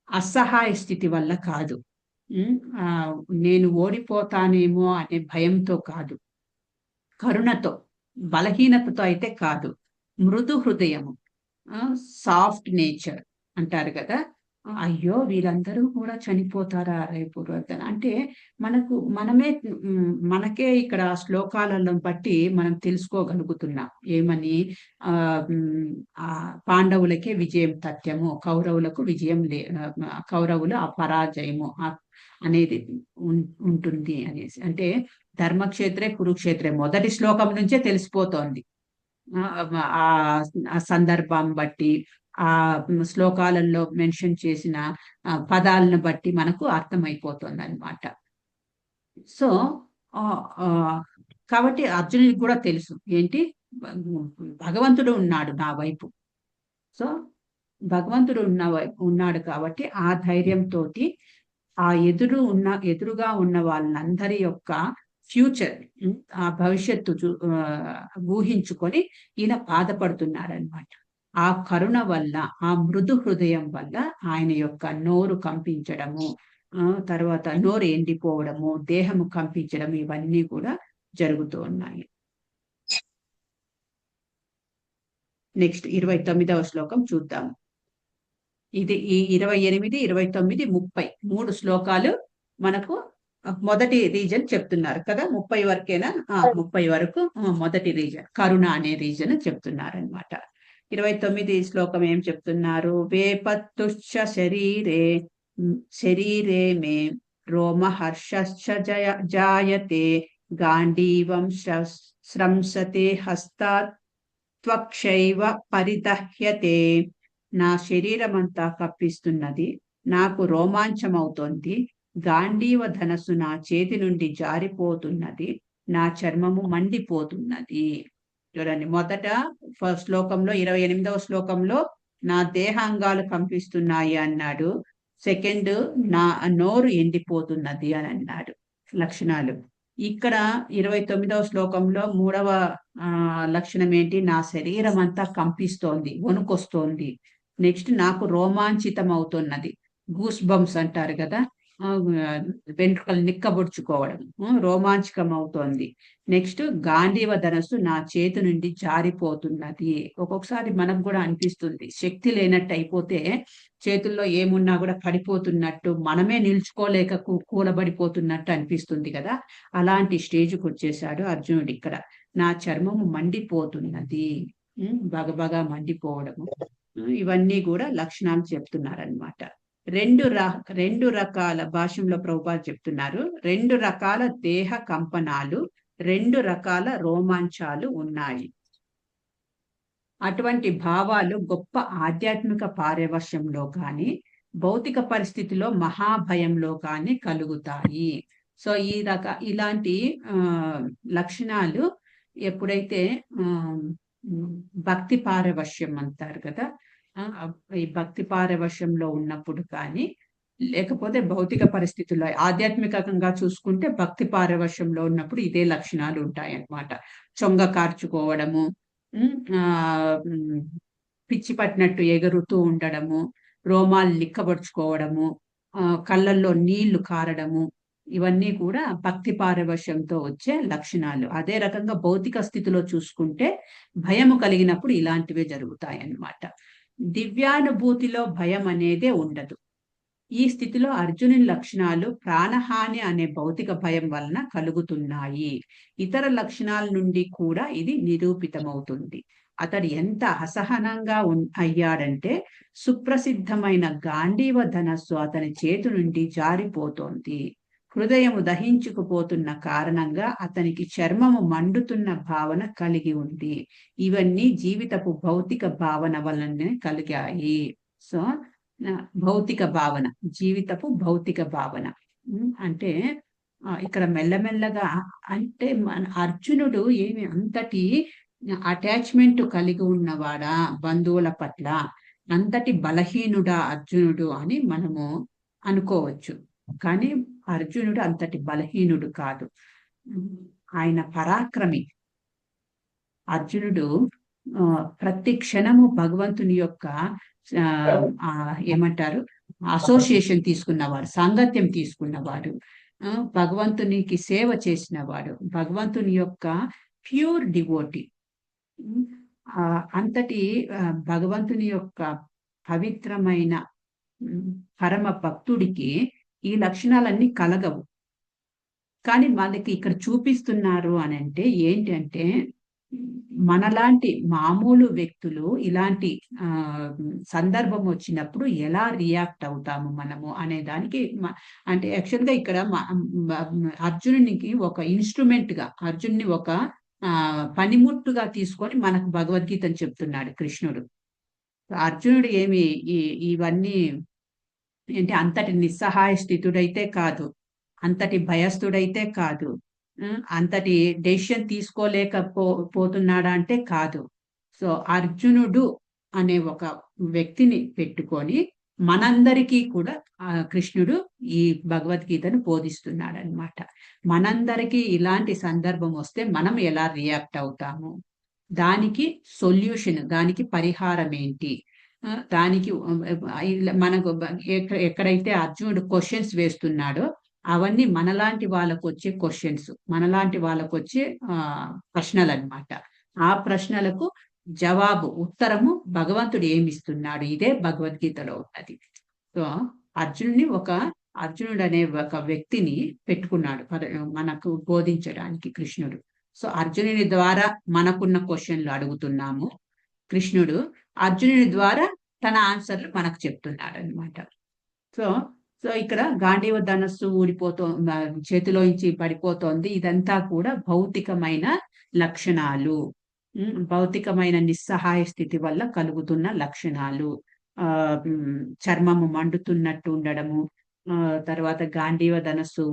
అసహాయ స్థితి వల్ల కాదు. నేను ఓడిపోతానేమో అనే భయంతో కాదు, కరుణతో, బలహీనతతో అయితే కాదు. మృదు హృదయము, సాఫ్ట్ నేచర్ అంటారు కదా. అయ్యో వీళ్ళందరూ కూడా చనిపోతారా రేపు రోజున అంటే మనకే ఇక్కడ శ్లోకాలను బట్టి మనం తెలుసుకోగలుగుతున్నాం. ఏమని? ఆ పాండవులకే విజయం తథ్యము, కౌరవులకు విజయం కౌరవులు పరాజయము అనేది ఉంటుంది అనేసి. అంటే ధర్మక్షేత్రే కురుక్షేత్రే మొదటి శ్లోకం నుంచే తెలిసిపోతోంది. ఆ సందర్భం బట్టి, ఆ శ్లోకాలలో మెన్షన్ చేసిన పదాలను బట్టి మనకు అర్థమైపోతుంది అన్నమాట. సో కాబట్టి అర్జునుడికి కూడా తెలుసు ఏంటి, భగవంతుడు ఉన్నాడు నా వైపు. సో భగవంతుడు ఉన్నాడు కాబట్టి ఆ ధైర్యంతో ఆ ఎదురుగా ఉన్న వాళ్ళందరి యొక్క ఫ్యూచర్, ఆ భవిష్యత్తు ఊహించుకొని ఈయన బాధపడుతున్నాడనమాట. ఆ కరుణ వల్ల, ఆ మృదు హృదయం వల్ల ఆయన యొక్క నోరు కంపించడము, తర్వాత నోరు ఎండిపోవడము, దేహము కంపించడం, ఇవన్నీ కూడా జరుగుతూ ఉన్నాయి. నెక్స్ట్ 29వ శ్లోకం చూద్దాము. ఇది ఈ 28, 29, 30 3 శ్లోకాలు మనకు మొదటి రీజన్ చెప్తున్నారు కదా. 30 వరకేనా? 30 వరకు మొదటి రీజన్ కరుణ అనే రీజన్ చెప్తున్నారనమాట. 29 శ్లోకం ఏం చెప్తున్నారు? వేపత్తుశ్చ శరీరే మే రోమహర్షశ్చ జాయతే గాంధీవం స్రంసతే హస్తాత్ త్వక్షైవ పరిదహ్యతే. నా శరీరమంతా కప్పిస్తున్నది, నాకు రోమాంచమవుతోంది, గాంధీవ ధనస్సు నా చేతి నుండి జారిపోతున్నది, నా చర్మము మండిపోతున్నది. చూడండి, మొదట శ్లోకంలో 28వ శ్లోకంలో నా దేహాంగాలు కంపిస్తున్నాయి అన్నాడు. సెకండ్, నా నోరు ఎండిపోతున్నది అని అన్నాడు లక్షణాలు. ఇక్కడ 29వ శ్లోకంలో 3వ లక్షణం ఏంటి? నా శరీరం అంతా కంపిస్తోంది, వణుకొస్తోంది. నెక్స్ట్, నాకు రోమాంచితం అవుతున్నది, గూస్ బంప్స్ అంటారు కదా, వెంట్రుకలు నిక్కబొడుచుకోవడం, రోమాంచకం అవుతోంది. నెక్స్ట్, గాంధీవ ధనస్సు నా చేతి నుండి జారిపోతున్నది. ఒక్కొక్కసారి మనకు కూడా అనిపిస్తుంది, శక్తి లేనట్టు అయిపోతే చేతుల్లో ఏమున్నా కూడా పడిపోతున్నట్టు, మనమే నిల్చుకోలేక కూలబడిపోతున్నట్టు అనిపిస్తుంది కదా. అలాంటి స్టేజ్కి వచ్చేసాడు అర్జునుడు ఇక్కడ. నా చర్మము మండిపోతున్నది, బగబగా మండిపోవడము, ఇవన్నీ కూడా లక్షణాలు చెప్తున్నారనమాట. రెండు రకాల భాషల్లో ప్రభుపాద చెప్తున్నారు, 2 రకాల దేహ కంపనాలు, 2 రకాల రోమాంచాలు ఉన్నాయి. అటువంటి భావాలు గొప్ప ఆధ్యాత్మిక పారవశ్యంలో కానీ, భౌతిక పరిస్థితిలో మహాభయంలో కానీ కలుగుతాయి. సో ఇలాంటి లక్షణాలు ఎప్పుడైతే భక్తి పారవశ్యం అంటారు కదా, ఈ భక్తి పారవశ్యంలో ఉన్నప్పుడు కానీ, లేకపోతే భౌతిక పరిస్థితుల్లో ఆధ్యాత్మికంగా చూసుకుంటే భక్తి పారవశ్యంలో ఉన్నప్పుడు ఇదే లక్షణాలు ఉంటాయన్నమాట. చొంగ కార్చుకోవడము, పిచ్చి పట్టినట్టు ఎగురుతూ ఉండడము, రోమాలు లిక్కబడుచుకోవడము, కళ్ళల్లో నీళ్లు కారడము, ఇవన్నీ కూడా భక్తి పారవశ్యంతో వచ్చే లక్షణాలు. అదే రకంగా భౌతిక స్థితిలో చూసుకుంటే భయము కలిగినప్పుడు ఇలాంటివే జరుగుతాయి అన్నమాట. దివ్యానుభూతిలో భయం అనేదే ఉండదు. ఈ స్థితిలో అర్జునుని లక్షణాలు ప్రాణహాని అనే భౌతిక భయం వలన కలుగుతున్నాయి. ఇతర లక్షణాల నుండి కూడా ఇది నిరూపితమవుతుంది. అతడు ఎంత అసహనంగా అయ్యాడంటే, సుప్రసిద్ధమైన గాంధీవ ధనస్సు అతని చేతి నుండి జారిపోతోంది. హృదయము దహించుకుపోతున్న కారణంగా అతనికి చర్మము మండుతున్న భావన కలిగి ఉంది. ఇవన్నీ జీవితపు భౌతిక భావన వలనే కలిగాయి. సో భౌతిక భావన, జీవితపు భౌతిక భావన అంటే ఇక్కడ మెల్లమెల్లగా, అంటే అర్జునుడు ఏమి అంతటి అటాచ్మెంట్ కలిగి ఉన్నవాడా బంధువుల పట్ల, అంతటి బలహీనుడా అర్జునుడు అని మనము అనుకోవచ్చు. కానీ అర్జునుడు అంతటి బలహీనుడు కాదు. ఆయన పరాక్రమి. అర్జునుడు ప్రతి క్షణము భగవంతుని యొక్క ఏమంటారు అసోసియేషన్ తీసుకున్నవాడు, సాంగత్యం తీసుకున్నవాడు, భగవంతునికి సేవ చేసినవాడు, భగవంతుని యొక్క ప్యూర్ డివోటీ. అంతటి భగవంతుని యొక్క పవిత్రమైన పరమ భక్తుడికి ఈ లక్షణాలన్నీ కలగవు. కానీ మనకి ఇక్కడ చూపిస్తున్నారు అని అంటే ఏంటంటే, మనలాంటి మామూలు వ్యక్తులు ఇలాంటి సందర్భం వచ్చినప్పుడు ఎలా రియాక్ట్ అవుతాము మనము అనే దానికి అంటే యాక్చువల్గా ఇక్కడ అర్జునునికి ఒక ఇన్స్ట్రుమెంట్ గా, అర్జున్ని ఒక పనిముట్టుగా తీసుకొని మనకు భగవద్గీతను చెప్తున్నాడు కృష్ణుడు. అర్జునుడు ఏమి ఇవన్నీ ఏంటి అంతటి నిస్సహాయ స్థితుడైతే కాదు, అంతటి భయస్థుడైతే కాదు, అంతటి డెసిషన్ తీసుకోలేకపోతున్నాడా అంటే కాదు. సో అర్జునుడు అనే ఒక వ్యక్తిని పెట్టుకొని మనందరికీ కూడా కృష్ణుడు ఈ భగవద్గీతను బోధిస్తున్నాడు అనమాట. మనందరికీ ఇలాంటి సందర్భం వస్తే మనం ఎలా రియాక్ట్ అవుతాము, దానికి సొల్యూషన్, దానికి పరిహారం ఏంటి, దానికి మనకు ఎక్కడైతే అర్జునుడు క్వశ్చన్స్ వేస్తున్నాడో అవన్నీ మనలాంటి వాళ్ళకు వచ్చే క్వశ్చన్స్, మనలాంటి వాళ్ళకు వచ్చే ప్రశ్నలు అన్నమాట. ఆ ప్రశ్నలకు జవాబు, ఉత్తరము భగవంతుడు ఏమిస్తున్నాడు, ఇదే భగవద్గీతలో ఉన్నది. సో అర్జునుడు అనే ఒక వ్యక్తిని పెట్టుకున్నాడు మనకు బోధించడానికి కృష్ణుడు. సో అర్జునుని ద్వారా మనకున్న క్వశ్చన్లు అడుగుతున్నాము, కృష్ణుడు అర్జునుని ద్వారా తన ఆన్సర్లు మనకు చెప్తున్నాడు అనమాట. సో ఇక్కడ గాంధీవ ధనస్సు చేతిలోంచి పడిపోతోంది. ఇదంతా కూడా భౌతికమైన లక్షణాలు, భౌతికమైన నిస్సహాయ స్థితి వల్ల కలుగుతున్న లక్షణాలు. చర్మము మండుతున్నట్టు ఉండడము, తర్వాత గాంధీవ ధనస్సు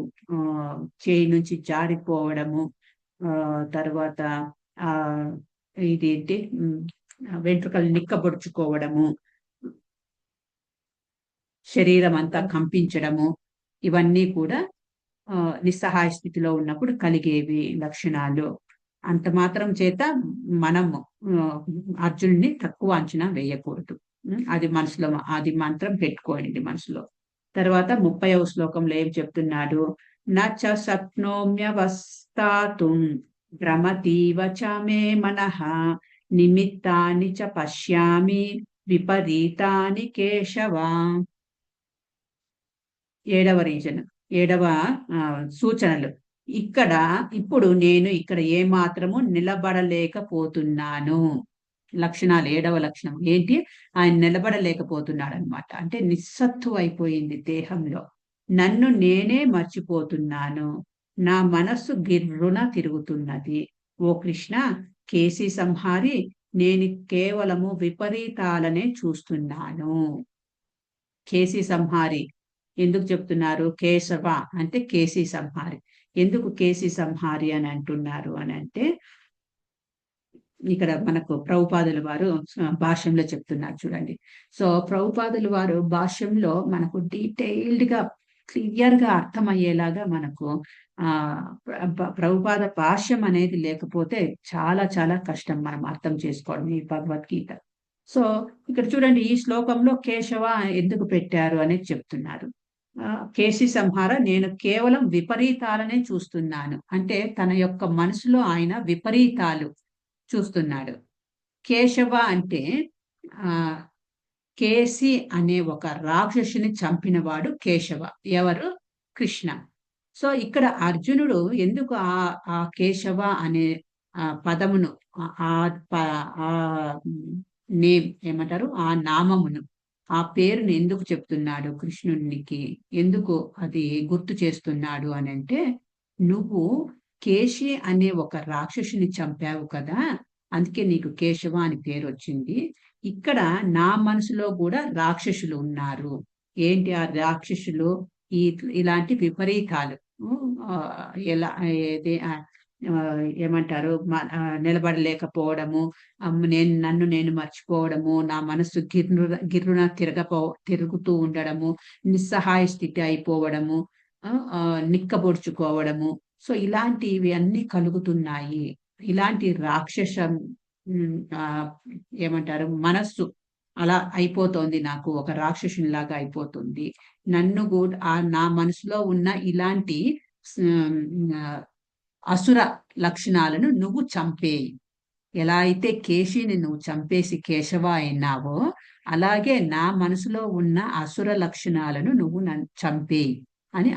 చేయి నుంచి జారిపోవడము, తర్వాత ఇదేంటి వెంట్రుకలు నిక్కబొడుచుకోవడము, శరీరం అంతా కంపించడము, ఇవన్నీ కూడా నిస్సహాయ స్థితిలో ఉన్నప్పుడు కలిగేవి లక్షణాలు. అంత మాత్రం చేత మనము అర్జునుడిని తక్కువ అంచనా వేయకూడదు. అది మనసులో, అది మాత్రం పెట్టుకోండి మనసులో. తర్వాత 30వ శ్లోకంలో ఏం చెప్తున్నాడు, నచ శక్నోమ్యవస్థాతుం భ్రమతీవ చ మే మనః నిమిత్తాని చ పశ్యామి విపరీతాని కేశవ. 7వ సూచనలు. ఇప్పుడు నేను ఇక్కడ ఏమాత్రము నిలబడలేకపోతున్నాను. లక్షణాలు, 7వ లక్షణం ఏంటి, ఆయన నిలబడలేకపోతున్నాడు అనమాట. అంటే నిస్సత్తు అయిపోయింది దేహంలో, నన్ను నేనే మర్చిపోతున్నాను, నా మనస్సు గిర్రున తిరుగుతున్నది. ఓ కృష్ణ కేసి సంహారి, నేను కేవలము విపరీతాలనే చూస్తున్నాను. కేసి సంహారి ఎందుకు చెప్తున్నారు, కేశవ అంటే కేసి సంహారి. ఎందుకు కేసి సంహారి అని అంటున్నారు అని అంటే, ఇక్కడ మనకు ప్రభుపాదుల వారు భాష్యంలో చెప్తున్నారు చూడండి. సో ప్రభుపాదుల వారు భాష్యంలో మనకు డీటెయిల్డ్ గా క్లియర్ గా అర్థమయ్యేలాగా మనకు ప్రభుపాద భాష్యం అనేది లేకపోతే చాలా చాలా కష్టం మనం అర్థం చేసుకోవడం ఈ భగవద్గీత. సో ఇక్కడ చూడండి, ఈ శ్లోకంలో కేశవ ఎందుకు పెట్టారు అనేది చెప్తున్నారు. కేసి సంహార, నేను కేవలం విపరీతాలనే చూస్తున్నాను అంటే తన యొక్క మనసులో ఆయన విపరీతాలు చూస్తున్నాడు. కేశవ అంటే కేసి అనే ఒక రాక్షసుని చంపినవాడు కేశవ. ఎవరు? కృష్ణ. సో ఇక్కడ అర్జునుడు ఎందుకు ఆ కేశవ అనే పదమును, ఆ నేమ్ ఏమంటారు, ఆ నామమును, ఆ పేరుని ఎందుకు చెప్తున్నాడు కృష్ణునికి, ఎందుకు అది గుర్తు చేస్తున్నాడు అని అంటే, నువ్వు కేశి అనే ఒక రాక్షసుని చంపావు కదా, అందుకే నీకు కేశవ అని పేరు వచ్చింది. ఇక్కడ నా మనసులో కూడా రాక్షసులు ఉన్నారు. ఏంటి ఆ రాక్షసులు? ఇలాంటి విపరీతాలు, ఎలా ఏమంటారు నిలబడలేకపోవడము, నన్ను నేను మర్చిపోవడము, నా మనసు గిర్రున తిరుగుతూ ఉండడము, నిస్సహాయ స్థితి అయిపోవడము, నిక్కబొడుచుకోవడము. సో ఇలాంటివి అన్ని కలుగుతున్నాయి. ఇలాంటి రాక్షసం ఏమంటారు మనస్సు అలా అయిపోతోంది, నాకు ఒక రాక్షసునిలాగా అయిపోతుంది. నన్ను కూడా నా మనసులో ఉన్న ఇలాంటి అసుర లక్షణాలను నువ్వు చంపేయి. ఎలా అయితే కేశిని నువ్వు చంపేసి కేశవ అయినావో, అలాగే నా మనసులో ఉన్న అసుర లక్షణాలను నువ్వు నన్ను చంపేయి అని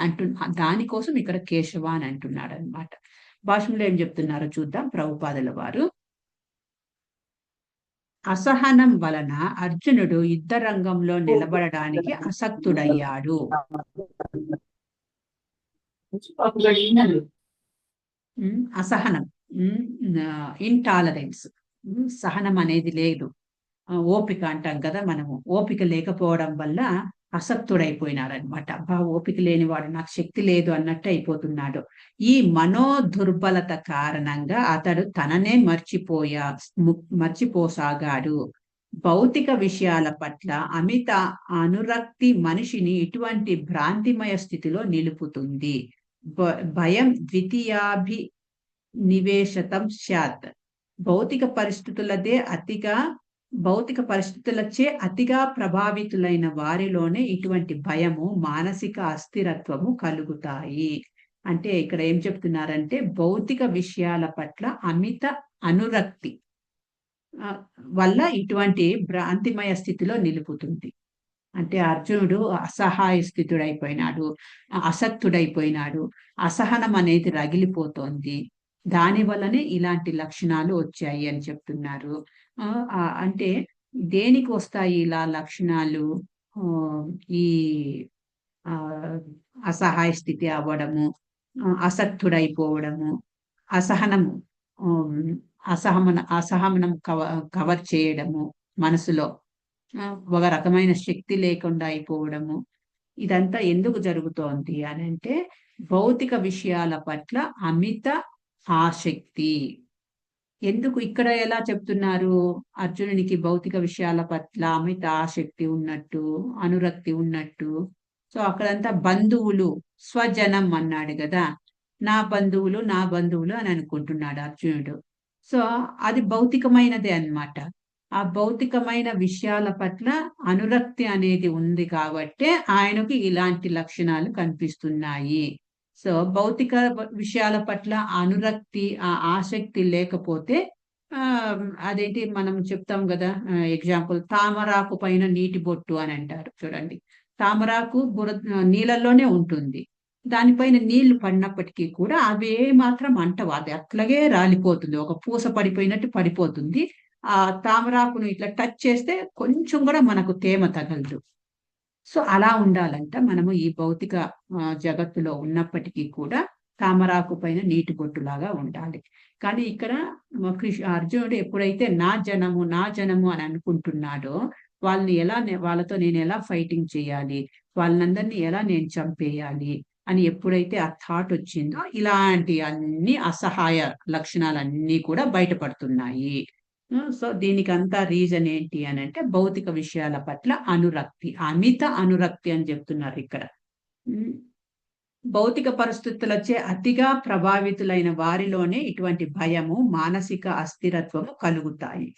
దానికోసం ఇక్కడ కేశవ అని అంటున్నాడు అనమాట. భాష్యంలో ఏం చెప్తున్నారో చూద్దాం ప్రభుపాదుల వారు. అసహనం వలన అర్జునుడు యుద్ధరంగంలో నిలబడడానికి అసక్తుడయ్యాడు. అసహనం, ఇంటాలరెన్స్, సహనం అనేది లేదు. ఓపిక అంటాం కదా మనము, ఓపిక లేకపోవడం వల్ల అసక్తుడైపోయినాడనమాట. ఓపిక లేనివాడు, నాకు శక్తి లేదు అన్నట్టు అయిపోతున్నాడు. ఈ మనోదుర్బలత కారణంగా అతడు తననే మర్చిపోసాగాడు. భౌతిక విషయాల పట్ల అమిత అనురక్తి మనిషిని ఇటువంటి భ్రాంతిమయ స్థితిలో నిలుపుతుంది. భయం ద్వితీయాభినివేశతం స్యాత్. భౌతిక పరిస్థితులచే అతిగా ప్రభావితులైన వారిలోనే ఇటువంటి భయము, మానసిక అస్థిరత్వము కలుగుతాయి. అంటే ఇక్కడ ఏం చెప్తున్నారంటే భౌతిక విషయాల పట్ల అమిత అనురక్తి వల్ల ఇటువంటి భ్రాంతిమయ స్థితిలో నిలుపుతుంది. అంటే అర్జునుడు అసహాయ స్థితుడైపోయినాడు, అసక్తుడైపోయినాడు, అసహనం అనేది రగిలిపోతోంది. దాని వల్లనే ఇలాంటి లక్షణాలు వచ్చాయి అని చెప్తున్నారు. అంటే దేనికి వస్తాయి ఇలా లక్షణాలు? ఈ అసహాయ స్థితి అవ్వడము, అసక్తుడైపోవడము, అసహనం కవర్ చేయడము, మనసులో ఒక రకమైన శక్తి లేకుండా అయిపోవడము. ఇదంతా ఎందుకు జరుగుతోంది అని అంటే భౌతిక విషయాల పట్ల అమిత ఆసక్తి. ఎందుకు ఇక్కడ ఎలా చెప్తున్నారు? అర్జునునికి భౌతిక విషయాల పట్ల అమిత ఆసక్తి ఉన్నట్టు, అనురక్తి ఉన్నట్టు. సో అక్కడంతా బంధువులు, స్వజనం అన్నాడు కదా, నా బంధువులు అని అనుకుంటున్నాడు అర్జునుడు. సో అది భౌతికమైనదే అన్నమాట. ఆ భౌతికమైన విషయాల పట్ల అనురక్తి అనేది ఉంది కాబట్టి ఆయనకి ఇలాంటి లక్షణాలు కనిపిస్తున్నాయి. సో భౌతిక విషయాల పట్ల అనురక్తి, ఆసక్తి లేకపోతే అదేంటి మనం చెప్తాం కదా, ఎగ్జాంపుల్ తామరాకు పైన నీటి బొట్టు అని అంటారు చూడండి. తామరాకు నీళ్ళల్లోనే ఉంటుంది, దానిపైన నీళ్లు పడినప్పటికీ కూడా అవి మాత్రం అంటవు, అది అట్లాగే రాలిపోతుంది, ఒక పూస పడిపోయినట్టు పడిపోతుంది. ఆ తామరాకును ఇట్లా టచ్ చేస్తే కొంచెం కూడా మనకు తేమ తగలదు. సో అలా ఉండాలంట మనము ఈ భౌతిక జగత్తులో ఉన్నప్పటికీ కూడా తామరాకు పైన నీటి బొట్టులాగా ఉండాలి. కానీ ఇక్కడ అర్జునుడు ఎప్పుడైతే నా జనము అని అనుకుంటున్నాడో, వాళ్ళతో నేను ఎలా ఫైటింగ్ చేయాలి, వాళ్ళందరినీ ఎలా నేను చంపేయాలి అని ఎప్పుడైతే ఆ థాట్ వచ్చిందో, ఇలాంటి అన్ని అసహాయ లక్షణాలన్నీ కూడా బయటపడుతున్నాయి. సో దీనికి అంతా రీజన్ ఏంటి అని అంటే భౌతిక విషయాల పట్ల అనురక్తి, అమిత అనురక్తి అని చెప్తున్నారు ఇక్కడ. భౌతిక పరిస్థితులచే అతిగా ప్రభావితులైన వారిలోనే ఇటువంటి భయము, మానసిక అస్థిరత్వము కలుగుతాయి.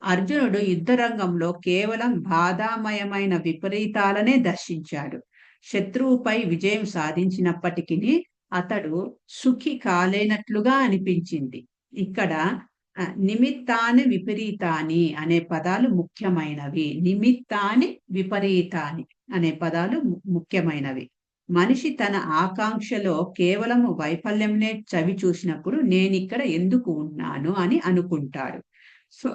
అర్జునుడు యుద్ధరంగంలో కేవలం బాధామయమైన విపరీతాలనే దర్శించాడు. శత్రువుపై విజయం సాధించినప్పటికీ అతడు సుఖి కాలేనట్లుగా అనిపించింది. ఇక్కడ నిమిత్తాని విపరీతాని అనే పదాలు ముఖ్యమైనవి. నిమిత్తాని విపరీతాని అనే పదాలు ముఖ్యమైనవి. మనిషి తన ఆకాంక్షలో కేవలము వైఫల్యంనే చవి చూసినప్పుడు నేనిక్కడ ఎందుకు ఉన్నాను అని అనుకుంటాడు. సో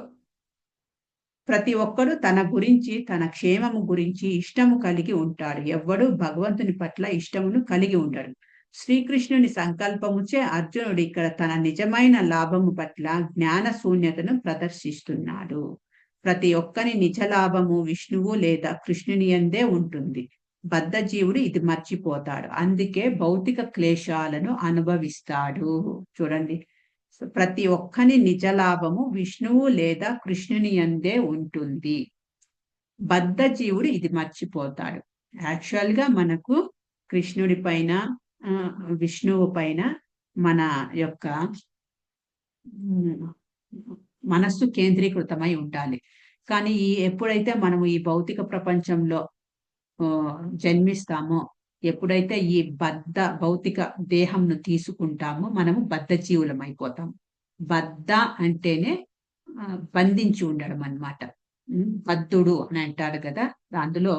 ప్రతి ఒక్కడు తన గురించి, తన క్షేమము గురించి ఇష్టము కలిగి ఉంటాడు. ఎవ్వడు భగవంతుని పట్ల ఇష్టమును కలిగి ఉండడు. శ్రీకృష్ణుని సంకల్పముచే అర్జునుడు ఇక్కడ తన నిజమైన లాభము పట్ల జ్ఞాన శూన్యతను ప్రదర్శిస్తున్నాడు. ప్రతి ఒక్కని నిజ లాభము విష్ణువు లేదా కృష్ణుని యందే ఉంటుంది. బద్ధజీవుడు ఇది మర్చిపోతాడు, అందుకే భౌతిక క్లేశాలను అనుభవిస్తాడు. చూడండి, ప్రతి ఒక్కని నిజ లాభము విష్ణువు లేదా కృష్ణుని యందే ఉంటుంది. బద్ధ జీవుడు ఇది మర్చిపోతాడు. యాక్చువల్ గా మనకు కృష్ణుడి పైన విష్ణువు పైన మన యొక్క మనస్సు కేంద్రీకృతమై ఉండాలి. కానీ ఎప్పుడైతే మనము ఈ భౌతిక ప్రపంచంలో జన్మిస్తామో, ఎప్పుడైతే ఈ భౌతిక దేహంను తీసుకుంటామో మనము బద్ధ జీవులం అయిపోతాం. బద్ధ అంటేనే బంధించి ఉండడం అన్నమాట. బద్ధుడు అని అంటారు కదా, అందులో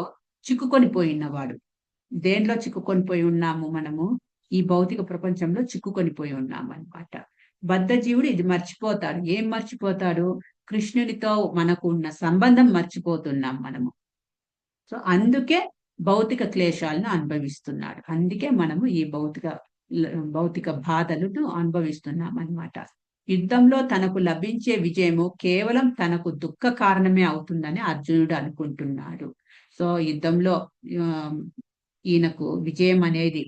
చిక్కుకొని పోయినవాడు. దేంట్లో చిక్కుకొని పోయి ఉన్నాము మనము? ఈ భౌతిక ప్రపంచంలో చిక్కుకొని పోయి ఉన్నాము అన్నమాట. బద్ధ జీవుడు ఇది మర్చిపోతాడు. ఏం మర్చిపోతాడు? కృష్ణునితో మనకు ఉన్న సంబంధం మర్చిపోతున్నాం మనము. సో అందుకే భౌతిక క్లేశాలను అనుభవిస్తున్నాడు. అందుకే మనము ఈ భౌతిక బాధలను అనుభవిస్తున్నాం అన్నమాట. యుద్ధంలో తనకు లభించే విజయము కేవలం తనకు దుఃఖ కారణమే అవుతుందని అర్జునుడు అనుకుంటున్నాడు. సో యుద్ధంలో ఈయనకు విజయం అనేది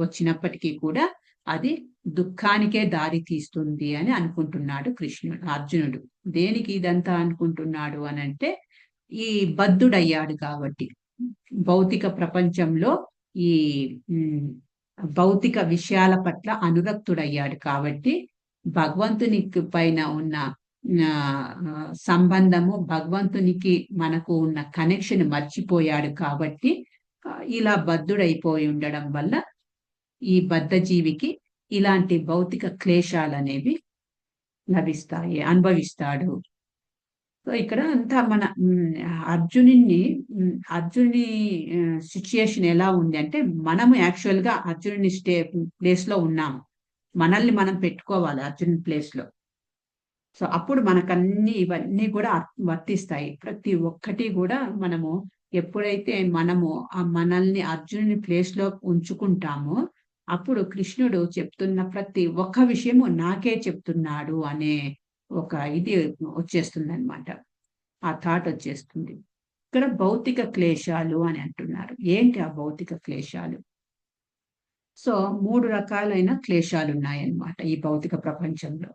వచ్చినప్పటికీ కూడా అది దుఃఖానికే దారి తీస్తుంది అని అనుకుంటున్నాడు అర్జునుడు. దేనికి ఇదంతా అనుకుంటున్నాడు అని అంటే, ఈ బద్ధుడయ్యాడు కాబట్టి, భౌతిక ప్రపంచంలో ఈ భౌతిక విషయాల పట్ల అనురక్తుడయ్యాడు కాబట్టి, భగవంతుని పైన ఉన్న సంబంధము, భగవంతునికి మనకు ఉన్న కనెక్షన్ మర్చిపోయాడు కాబట్టి ఇలా బద్ధుడైపోయి ఉండడం వల్ల ఈ బద్ధ జీవికి ఇలాంటి భౌతిక క్లేశాలు అనేవి లభిస్తాయి, అనుభవిస్తాడు. సో ఇక్కడ అంతా మన అర్జునుని సిచ్యుయేషన్ ఎలా ఉంది అంటే, మనము యాక్చువల్ గా అర్జునుని ప్లేస్ లో ఉన్నాము. మనల్ని మనం పెట్టుకోవాలి అర్జునుని ప్లేస్ లో. సో అప్పుడు మనకన్నీ ఇవన్నీ కూడా వర్తిస్తాయి. ప్రతి ఒక్కటి కూడా మనము ఎప్పుడైతే మనల్ని అర్జునుని ప్లేస్ లో ఉంచుకుంటామో, అప్పుడు కృష్ణుడు చెప్తున్న ప్రతి ఒక్క విషయము నాకే చెప్తున్నాడు అనే ఒక ఇది వచ్చేస్తుంది అన్నమాట. ఆ థాట్ వచ్చేస్తుంది. ఇక్కడ భౌతిక క్లేశాలు అని అంటున్నారు. ఏంటి ఆ భౌతిక క్లేశాలు? సో 3 రకాలైన క్లేశాలు ఉన్నాయన్నమాట ఈ భౌతిక ప్రపంచంలో.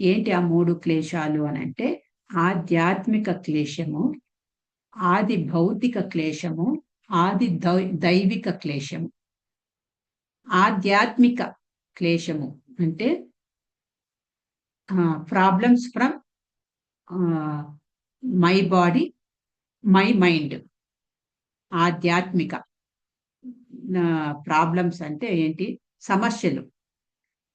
ఏంటి ఆ 3 క్లేశాలు అని అంటే, ఆధ్యాత్మిక క్లేశము, ఆది భౌతిక క్లేశము, ఆది దైవిక క్లేశము. ఆధ్యాత్మిక క్లేశము అంటే problems from my body, my mind. ఆధ్యాత్మిక ప్రాబ్లమ్స్ అంటే ఏంటి?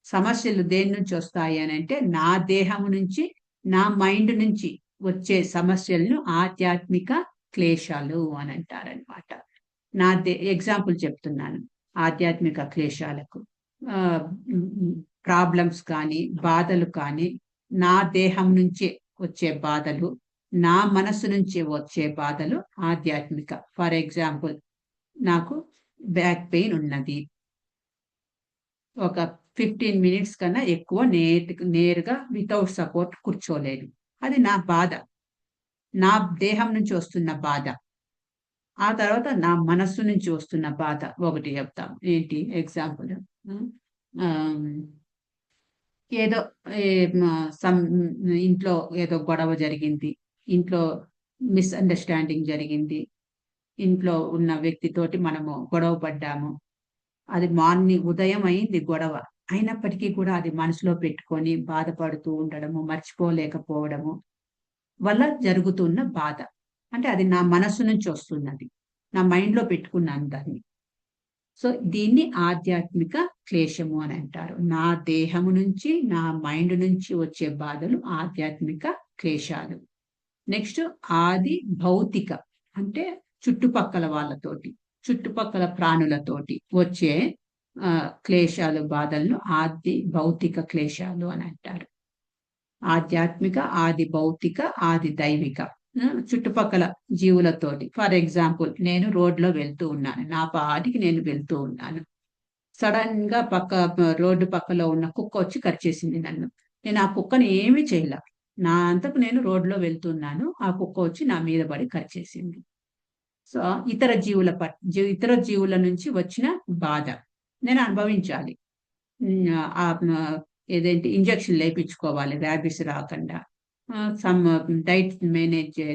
సమస్యలు దేని నుంచి వస్తాయి అని అంటే, నా దేహం నుంచి, నా మైండ్ నుంచి వచ్చే సమస్యలను ఆధ్యాత్మిక క్లేశాలు అని అంటారనమాట. ఎగ్జాంపుల్ చెప్తున్నాను. ఆధ్యాత్మిక క్లేశాలకు ప్రాబ్లమ్స్ కానీ, బాధలు కానీ, నా దేహం నుంచి వచ్చే బాధలు, నా మనసు నుంచి వచ్చే బాధలు ఆధ్యాత్మిక. ఫర్ ఎగ్జాంపుల్, నాకు బ్యాక్ పెయిన్ ఉన్నది. ఒక 15 మినిట్స్ కన్నా ఎక్కువ నేరుగా వితౌట్ సపోర్ట్ కూర్చోలేదు. అది నా బాధ, నా దేహం నుంచి వస్తున్న బాధ. ఆ తర్వాత నా మనస్సు నుంచి వస్తున్న బాధ ఒకటి చెప్తాం. ఏంటి ఎగ్జాంపుల్? ఏదో ఇంట్లో ఏదో గొడవ జరిగింది, ఇంట్లో మిస్అండర్స్టాండింగ్ జరిగింది, ఇంట్లో ఉన్న వ్యక్తితోటి మనము గొడవ పడ్డాము. అది ఉదయం అయింది గొడవ, అయినప్పటికీ కూడా అది మనసులో పెట్టుకొని బాధపడుతూ ఉండడము, మర్చిపోలేకపోవడము వల్ల జరుగుతున్న బాధ. అంటే అది నా మనస్సు నుంచి వస్తున్నది, నా మైండ్లో పెట్టుకున్నాను దాన్ని. సో దీన్ని ఆధ్యాత్మిక క్లేశము అని అంటారు. నా దేహము నుంచి, నా మైండ్ నుంచి వచ్చే బాధలు ఆధ్యాత్మిక క్లేశాలు. నెక్స్ట్ ఆది భౌతిక అంటే చుట్టుపక్కల వాళ్ళతోటి, చుట్టుపక్కల ప్రాణులతోటి వచ్చే క్లేశాలు, బాధలను ఆది భౌతిక క్లేశాలు అని అంటారు. ఆధ్యాత్మిక, ఆది భౌతిక, ఆది దైవిక. చుట్టుపక్కల జీవులతోటి. ఫర్ ఎగ్జాంపుల్, నేను రోడ్లో వెళ్తూ ఉన్నాను, నా పాటికి నేను వెళ్తూ ఉన్నాను. సడన్ గా రోడ్డు పక్కలో ఉన్న కుక్క వచ్చి కరిచేసింది నన్ను. నేను ఆ కుక్కని ఏమీ చేయలే, నా అంతకు నేను రోడ్లో వెళ్తున్నాను, ఆ కుక్క వచ్చి నా మీద పడి కరిచేసింది. సో ఇతర జీవుల నుంచి వచ్చిన బాధ నేను అనుభవించాలి. ఏదేంటి ఇంజక్షన్ లేపించుకోవాలి ర్యాబిస్ రాకుండా. సమ్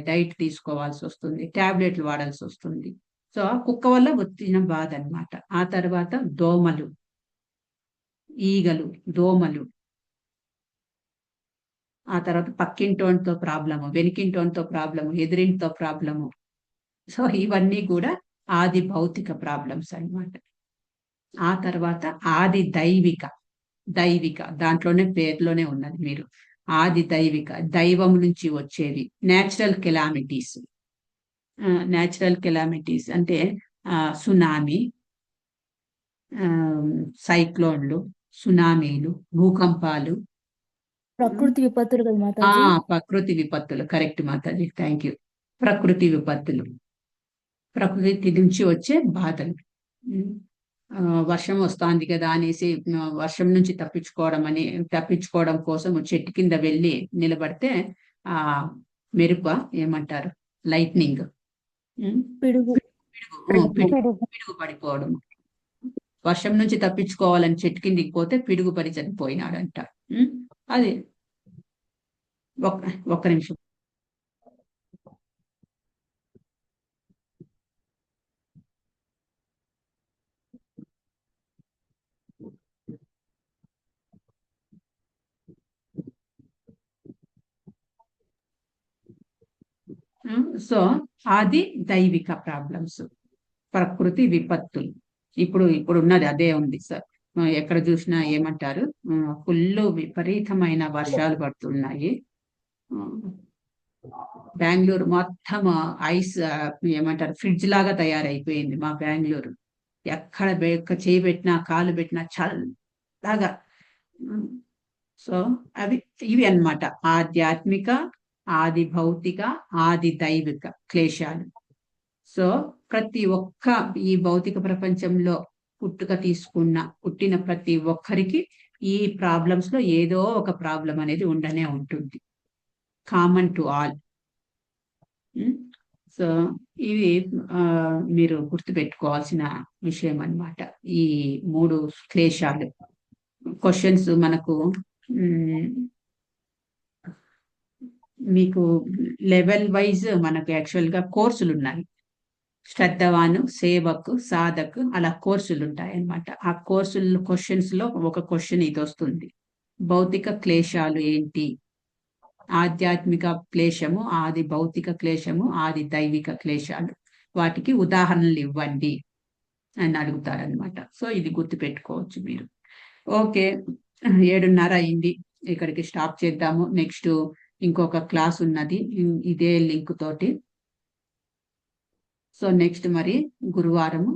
డైట్ తీసుకోవాల్సి వస్తుంది, టాబ్లెట్లు వాడాల్సి వస్తుంది. సో కుక్క వల్ల వచ్చిన బాధ అన్నమాట. ఆ తర్వాత దోమలు, ఈగలు, దోమలు, ఆ తర్వాత పక్కింటోనితో ప్రాబ్లము, వెనుకింటోనితో ప్రాబ్లము, ఎదురింటితో ప్రాబ్లము. సో ఇవన్నీ కూడా ఆది భౌతిక ప్రాబ్లమ్స్ అన్నమాట. ఆ తర్వాత ఆది దైవిక దాంట్లోనే పేర్లోనే ఉన్నది మీరు. ఆది దైవిక, దైవం నుంచి వచ్చేవి. న్యాచురల్ కెలామిటీస్ అంటే సునామీ, సైక్లోన్లు, సునామీలు, భూకంపాలు, ప్రకృతి విపత్తులు కదా మాతాజీ. ప్రకృతి విపత్తులు. Correct Mataji, thank you. ప్రకృతి విపత్తులు, ప్రకృతి నుంచి వచ్చే బాధలు. వర్షం వస్తుంది కదా అనేసి వర్షం నుంచి తప్పించుకోవడం కోసం చెట్టు కింద వెళ్ళి నిలబడితే ఆ మెరుప ఏమంటారు, లైట్నింగ్, పిడుగు. పిడుగు పడిపోవడం. వర్షం నుంచి తప్పించుకోవాలని చెట్టు కిందికి పోతే పిడుగు పడి చనిపోయినాడంట. అది ఒక్క నిమిషం. సో ఆది దైవిక ప్రాబ్లమ్స్, ప్రకృతి విపత్తులు. ఇప్పుడు ఉన్నది అదే ఉంది సార్. ఎక్కడ చూసినా ఏమంటారు, ఫుల్ విపరీతమైన వర్షాలు పడుతున్నాయి. బెంగళూరు మొత్తం ఐస్ ఏమంటారు, ఫ్రిడ్జ్ లాగా తయారైపోయింది మా బెంగళూరు. ఎక్కడ చేయి పెట్టినా కాలు పెట్టినా చల్లగా. సో ఇవి అన్నమాట ఆధ్యాత్మిక, ఆది భౌతిక, ఆది దైవిక క్లేశాలు. సో ప్రతి ఒక్క ఈ భౌతిక ప్రపంచంలో పుట్టిన ప్రతి ఒక్కరికి ఈ ప్రాబ్లమ్స్ లో ఏదో ఒక ప్రాబ్లం అనేది ఉండనే ఉంటుంది, కామన్ టు ఆల్. సో ఇవి మీరు గుర్తుపెట్టుకోవాల్సిన విషయం అన్నమాట. ఈ 3 క్లేశాలు. క్వశ్చన్స్ మనకు మీకు లెవెల్ వైజ్ మనకు యాక్చువల్ గా కోర్సులు ఉన్నాయి. శ్రద్ధవాను, సేవక్, సాధక్ అలా కోర్సులు ఉంటాయి అన్నమాట. ఆ కోర్సులు క్వశ్చన్స్ లో ఒక క్వశ్చన్ ఇది వస్తుంది, భౌతిక క్లేశాలు ఏంటి, ఆధ్యాత్మిక క్లేశము, ఆది భౌతిక క్లేశము, ఆది దైవిక క్లేశాలు, వాటికి ఉదాహరణలు ఇవ్వండి అని అడుగుతారనమాట. సో ఇది గుర్తుపెట్టుకోవచ్చు మీరు. ఓకే, 7:30 అయింది, ఇక్కడికి స్టాప్ చేద్దాము. నెక్స్ట్ ఇంకొక క్లాస్ ఉన్నది ఇదే లింక్ తోటి. సో నెక్స్ట్ మరి గురువారము